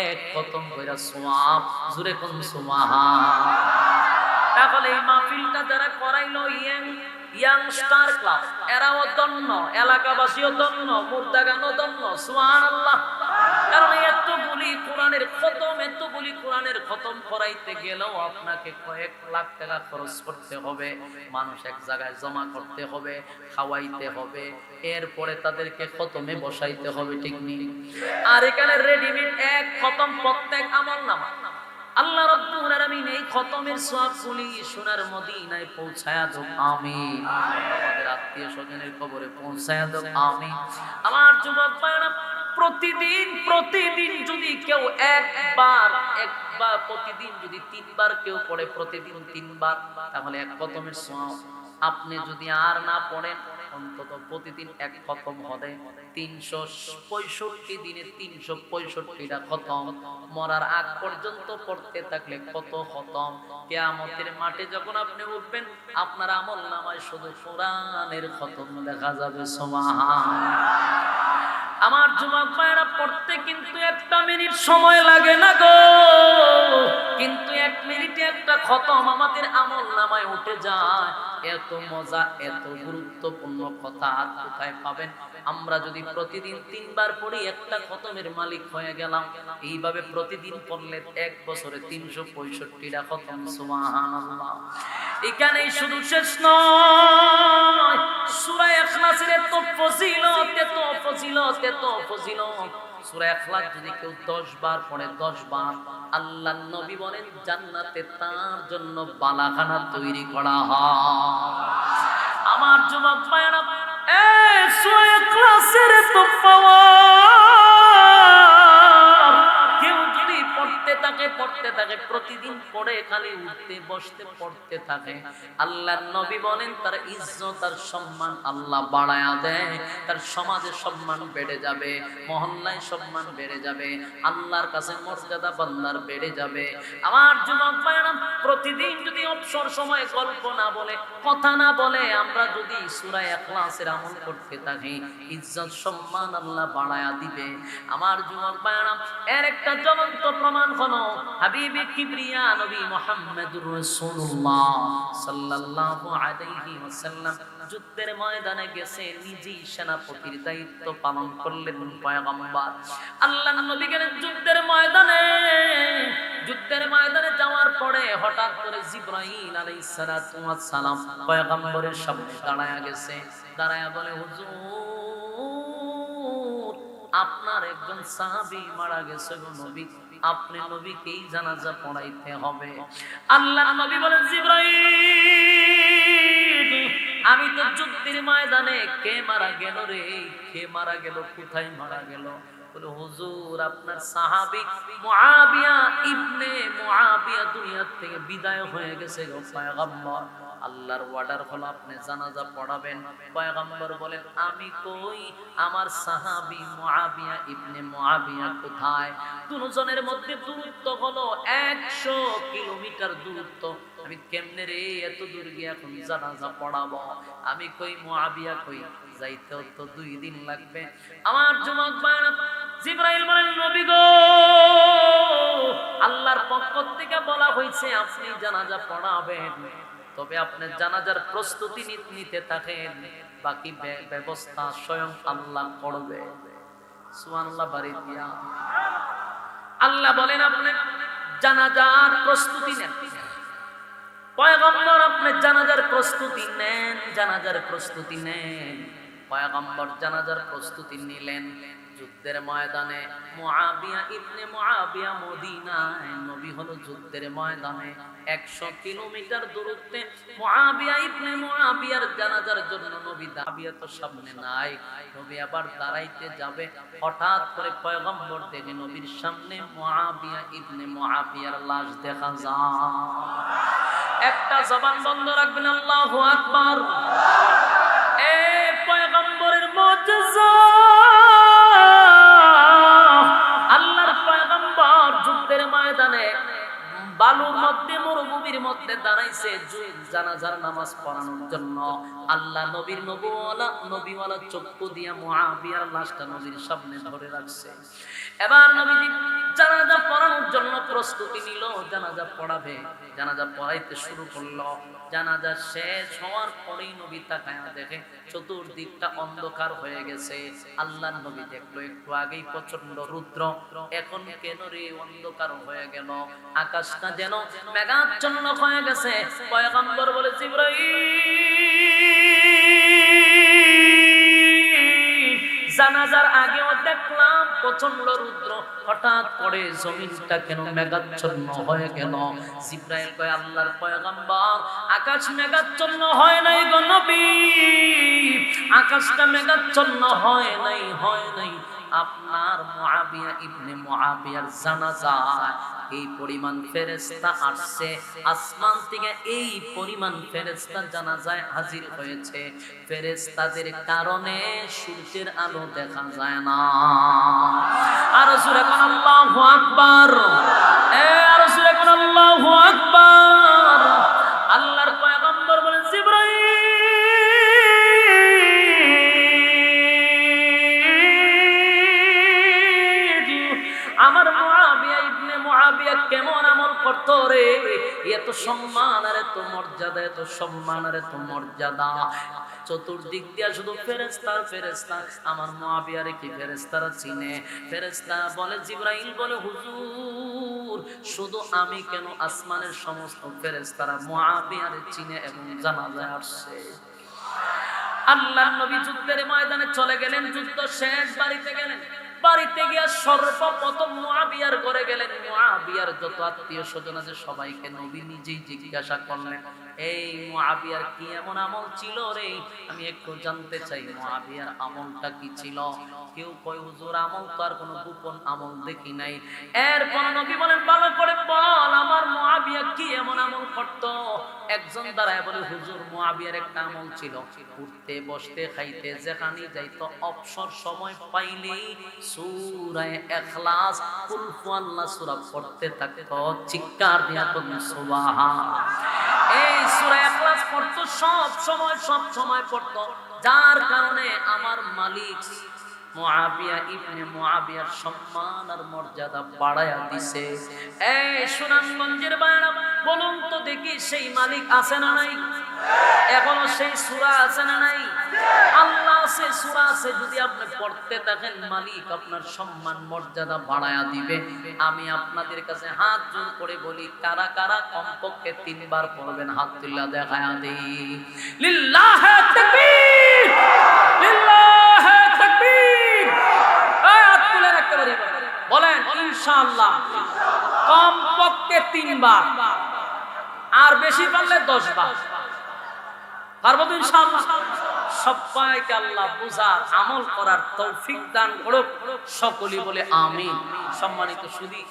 এক খতম কইরা সওয়াব। জোরে কোন সুবহান। তাহলে এই মাহফিলটা যারা করাইলো, ইয়াংস্টার ক্লাব, এরাও ধন্য, এলাকাবাসীও ধন্য, মুর্দাগানও ধন্য। সুবহানাল্লাহ। কারণ এতগুলি কোরআনের খতম, এতগুলি কোরআনের খতম করাইতে গেলেও আপনাকে কয়েক লাখ টাকা খরচ করতে হবে। মানুষ এক জায়গায় জমা করতে হবে, খাওয়াইতে হবে, এরপরে তাদেরকে খতমে বসাইতে হবে, ঠিক নেই? আর এখানে রেডিমেড এক খতম প্রত্যেক আমলনামা। আল্লাহ রাব্বুল আলামিন এই খতমের সওয়াবগুলি সোনার মদিনায় পৌঁছায়া দাও, আমিন। আমাদের আত্মীয় স্বজনের কবরে পৌঁছায়া দাও, আমিন। আমার যুবক ভাইরা, প্রতিদিন যদি কেউ একবার প্রতিদিন যদি 3 বার কেউ পড়ে, প্রতিদিন 3 বার, তাহলে এক খতমের সওয়াব। আপনি যদি আর না পড়েন, অন্তত প্রতিদিন এক খতম হবে। 365 দিনে 365টা খতম। মরার আগ পর্যন্ত পড়তে থাকলে কত খতম। কিয়ামতের মাঠে যখন আপনি উঠবেন, আপনার আমলনামায় শুধু কোরআনের খতম দেখা যাবে। সুবহানাল্লাহ। আমার যুবক ভাইরা, পড়তে কিন্তু 1 মিনিট সময় লাগে না গো, কিন্তু 1 মিনিটে একটা খতম আমাদের আমলনামায় উঠে যায়। এত মজা, এত গুরুত্বপূর্ণ কথা আর কোথায় পাবেন? আমরা যদি প্রতিদিন 3 বার পড়ি, একটা খতমের মালিক হয়ে গেলাম। এইভাবে প্রতিদিন পড়লে 1 বছরে 365টা খতম। সুবহানাল্লাহ। এখানেই শুধু শেষ নয়, সূরা ইখলাসের এত ফজিলত, এত ফজিলত, এত ফজিলত। সূরা ইখলাস যদি কেউ 10 বার পড়ে, 10 বার, আল্লাহর নবী বলেন জান্নাতে তার জন্য বালাখানা তৈরি করা হয়। আমার যুবক ভাইরা, এই সূরা ইখলাসের এত পাওয়ার, কেউ যদি পড়তে থাকে, প্রতিদিন পড়ে, খালি উঠতে বসতে পড়তে থাকে, আল্লাহর নবী বলেন তার ইজ্জত আর সম্মান আল্লাহ বাড়ায়া দেয়। তার সমাজে সম্মান বেড়ে যাবে, মহল্লায় সম্মান বেড়ে যাবে, আল্লাহর কাছে মর্যাদা বান্দার বেড়ে যাবে। আমার যুবক ভাইরা, প্রতিদিন যদি অবসর সময় গল্প না বলে, কথা না বলে, আমরা যদি সূরা ইখলাসের আমল করতে থাকি, ইজ্জত সম্মান আল্লাহ বাড়ায়া দিবে। আমার যুবক ভাইরা, এর একটা জ্বলন্ত প্রমাণ হলো হাবিবে কিবরিয়া নবী মুহাম্মদুর রাসূলুল্লাহ সাল্লাল্লাহু আলাইহি ওয়াসাল্লাম যুদ্ধের ময়দানে গেছে, নিজেই সেনাপতির দায়িত্ব পালন করলেন পয়গম্বর। আল্লাহর নবী গেলেন যুদ্ধের ময়দানে যাওয়ার পরে হঠাৎ করে জিবরাইল আলাইহিস সালাতু ওয়াস সালাম পয়গম্বরের সামনে দাঁড়ায়া গেছে। দাঁড়ায়া বলে, হুজুর, আপনার একজন সাহাবী মারা গেছে গো নবী, আপনি নবীকেই জানাজা পড়াইতে হবে। আল্লাহর নবী বলেন, জিবরাইল, আমি তো যুদ্ধের ময়দানে, কে মারা গেল রে, কে মারা গেল, কোথায় মারা গেল? বলে, হুজুর, আপনার সাহাবী মুআবিয়া ইবনে মুআবিয়া দুনিয়া থেকে বিদায় হয়ে গেছে গো পয়গম্বর। আল্লাহর ওয়ার্ডার হলো আপনি জানাজা পড়াবেন। পয়গম্বর বলেন, আমি কই, আমার সাহাবী মুআবিয়া ইবনে মুআবিয়া কোথায়? দুজনের মধ্যে দূরত্ব হলো 100 কিলোমিটার দূরত্ব। আমি কেমনে রে এত দূর গিয়ে এখন জানাজা পড়াবো? আমি কই, মুআবিয়া কই? যাইতেও তো 2 দিন লাগবে। আমার যুবক ভাইরা, জিবরাইল বলেন, নবী গো, আল্লাহর পক্ষ থেকে বলা হয়েছে আপনি জানাজা পড়াবেন, তবে আপনি জানাজার প্রস্তুতি নিতে থাকেন, বাকি ব্যবস্থা স্বয়ং আল্লাহ করবে। সুবহানাল্লাহ বাড়ি দিয়া আল্লাহ বলেন, আপনি জানাজার প্রস্তুতি নেন। পয়গম্বর, আপনি জানাজার প্রস্তুতি নেন, জানাজার প্রস্তুতি নেন। পয়গম্বর জানাজার প্রস্তুতি নিলেন। যুদ্ধের ময়দানে মুআবিয়া ইবনে মুআবিয়া মদিনায়, নবী হলো যুদ্ধের ময়দানে 100 কিলোমিটার দূরত্বে। মুআবিয়া ইবনে মুআবিয়ার জানাজার জন্য নবী দাবিয়া তো সামনে নাই, নবী আবার দাঁড়াইতে যাবে। হঠাৎ করে পয়গম্বর দেখে নবীর সামনে মুআবিয়া ইবনে মুআবিয়ার লাশ দেখা যায়। একটা জবান বন্ধ রাখবেন, আল্লাহু আকবার। এ পয়গম্বরের মুজিজা, আল্লাহর পয়গম্বর যুদ্ধের ময়দানে বালুর মধ্যে, মরুভূমির মধ্যে দাঁড়াইছে জানাজার নামাজ পড়ানোর জন্য। আল্লাহ নবীর নবীওয়ালা চক্ষু দিয়া মুআবিয়ার লাশটা নবীর সামনে ধরে রাখছে। এবার নবীজি জানাজা পড়ানোর জন্য প্রস্তুতি নিল, জানাজা পড়াবে, জানাজা পড়াইতে শুরু করলো। জানাজা শেষ হওয়ার পরেই নবী তাকায়া দেখে চতুর্দিকটা অন্ধকার হয়ে গেছে। আল্লাহর নবী দেখলো একটু আগেই প্রচন্ড রুদ্র, এখন কেন রে অন্ধকার হয়ে গেল? আকাশটা যেন মেঘাচ্ছন্ন হয়ে গেছে। পয়গম্বর বলে, জিবরাইল, জানাজার আগেও দেখলাম প্রচন্ড রুদ্র, হঠাৎ করে জমিনটা কেন মেঘাচ্ছন্ন হয়ে গেল? জিবরাইল কয়, আল্লাহর পয়গম্বর, আকাশ মেঘাচ্ছন্ন হয় নাই গো নবী, আকাশটা মেঘাচ্ছন্ন হয় নাই, হয় নাই। আপনার মুআবিয়া ইবনে মুআবিয়ার জানাজা এই পরিমাণ ফেরেশতা আসছে আসমান থেকে, এই পরিমাণ ফেরেশতা জানাজায় হাজির হয়েছে। ফেরেশতাদের কারণে সূর্যের আলো দেখা যায় না। আর জোরে কোন আল্লাহু আকবার, আর জোরে কোন আল্লাহু আকবার। আল্লাহর পয়গম্বর বলেন, জিবরাইল, আমার মুআবিয়া ইবনে মুআবিয়া কেমন আমল করতো রে, এত সম্মান আর এত মর্যাদা, এত সম্মান আর এত মর্যাদা। চতুর্দিক দিয়া শুধু ফেরেশতার ফেরেশতা। আমার মুআবিয়ারে কি ফেরেশতারা চিনে? ফেরেশতা বলে, জিবরাইল বলে, হুজুর, শুধু আমি কেন, আসমানের সমস্ত ফেরেশতারা মুআবিয়ারে চিনে এবং জানাজায় আসছে। আল্লাহর নবী যুদ্ধের ময়দানে চলে গেলেন, যুদ্ধ শেষ, বাড়িতে গেলেন। বাড়িতে গিয়া সর্বপ্রথম মুআবিয়ার ঘরে গেলেন। মুআবিয়ার যত আত্মীয় স্বজন আছে সবাইকে নবী নিজেই জিজ্ঞাসা করলেন, এই মুআবিয়ার কি এমন আমল ছিল রে? আমি একটু জানতে চাই মুআবিয়ার আমলটা কি ছিল। কেউ কয়, হুজুর, আমল তো আর কোনো গোপন আমল দেখি নাই। এরপর নবী বলেন, ভালো করে বল, আমার মুআবিয়া কি এমন আমল করত? একজন দাঁড়ায় বলে, হুজুর, মুআবিয়ার একটা আমল ছিল, উঠতে বসতে খাইতে যেখানে যাইতো অবসর সময় পাইলেই সূরা ইখলাস, কুল হুয়াল্লাহ সূরা পড়তে থাকতো। চিৎকার দিয়া বলুন সুবহান। এই সূরা ইখলাস পড়তো সব সময় পড়তো, যার কারণে আমার মালিক মুআবিয়া ইবনে মুআবিয়ার সম্মান আর মর্যাদা বাড়ায়া দিছে। এই সুনামগঞ্জের বায়না, বলুন তো দেখি সেই মালিক আছে না নাই? এখনো সেই সূরা আছে না নাই? আল্লাহ আছে, সূরা আছে। যদি আপনি পড়তে থাকেন, মালিক আপনার সম্মান মর্যাদা বাড়ায়া দিবে। আমি আপনাদের কাছে হাত জোড় করে বলি, কারা কারা কমপক্ষে 3 বার পড়বেন? হাত তুলে দেখায়া দেই। লিল্লাহে তাকবীর, লিল্লাহে তাকবীর। এই হাত তুলে রাখতে পারি, বলেন ইনশাআল্লাহ। কমপক্ষে 3 বার, আর বেশি পারলে 10 বার। পারবো তো ইনশাআল্লাহ? সবাইকে আল্লাহ বুঝার আমল করার তৌফিক দান করুক। সকলেই বলে আমিন। সম্মানিত সুধী,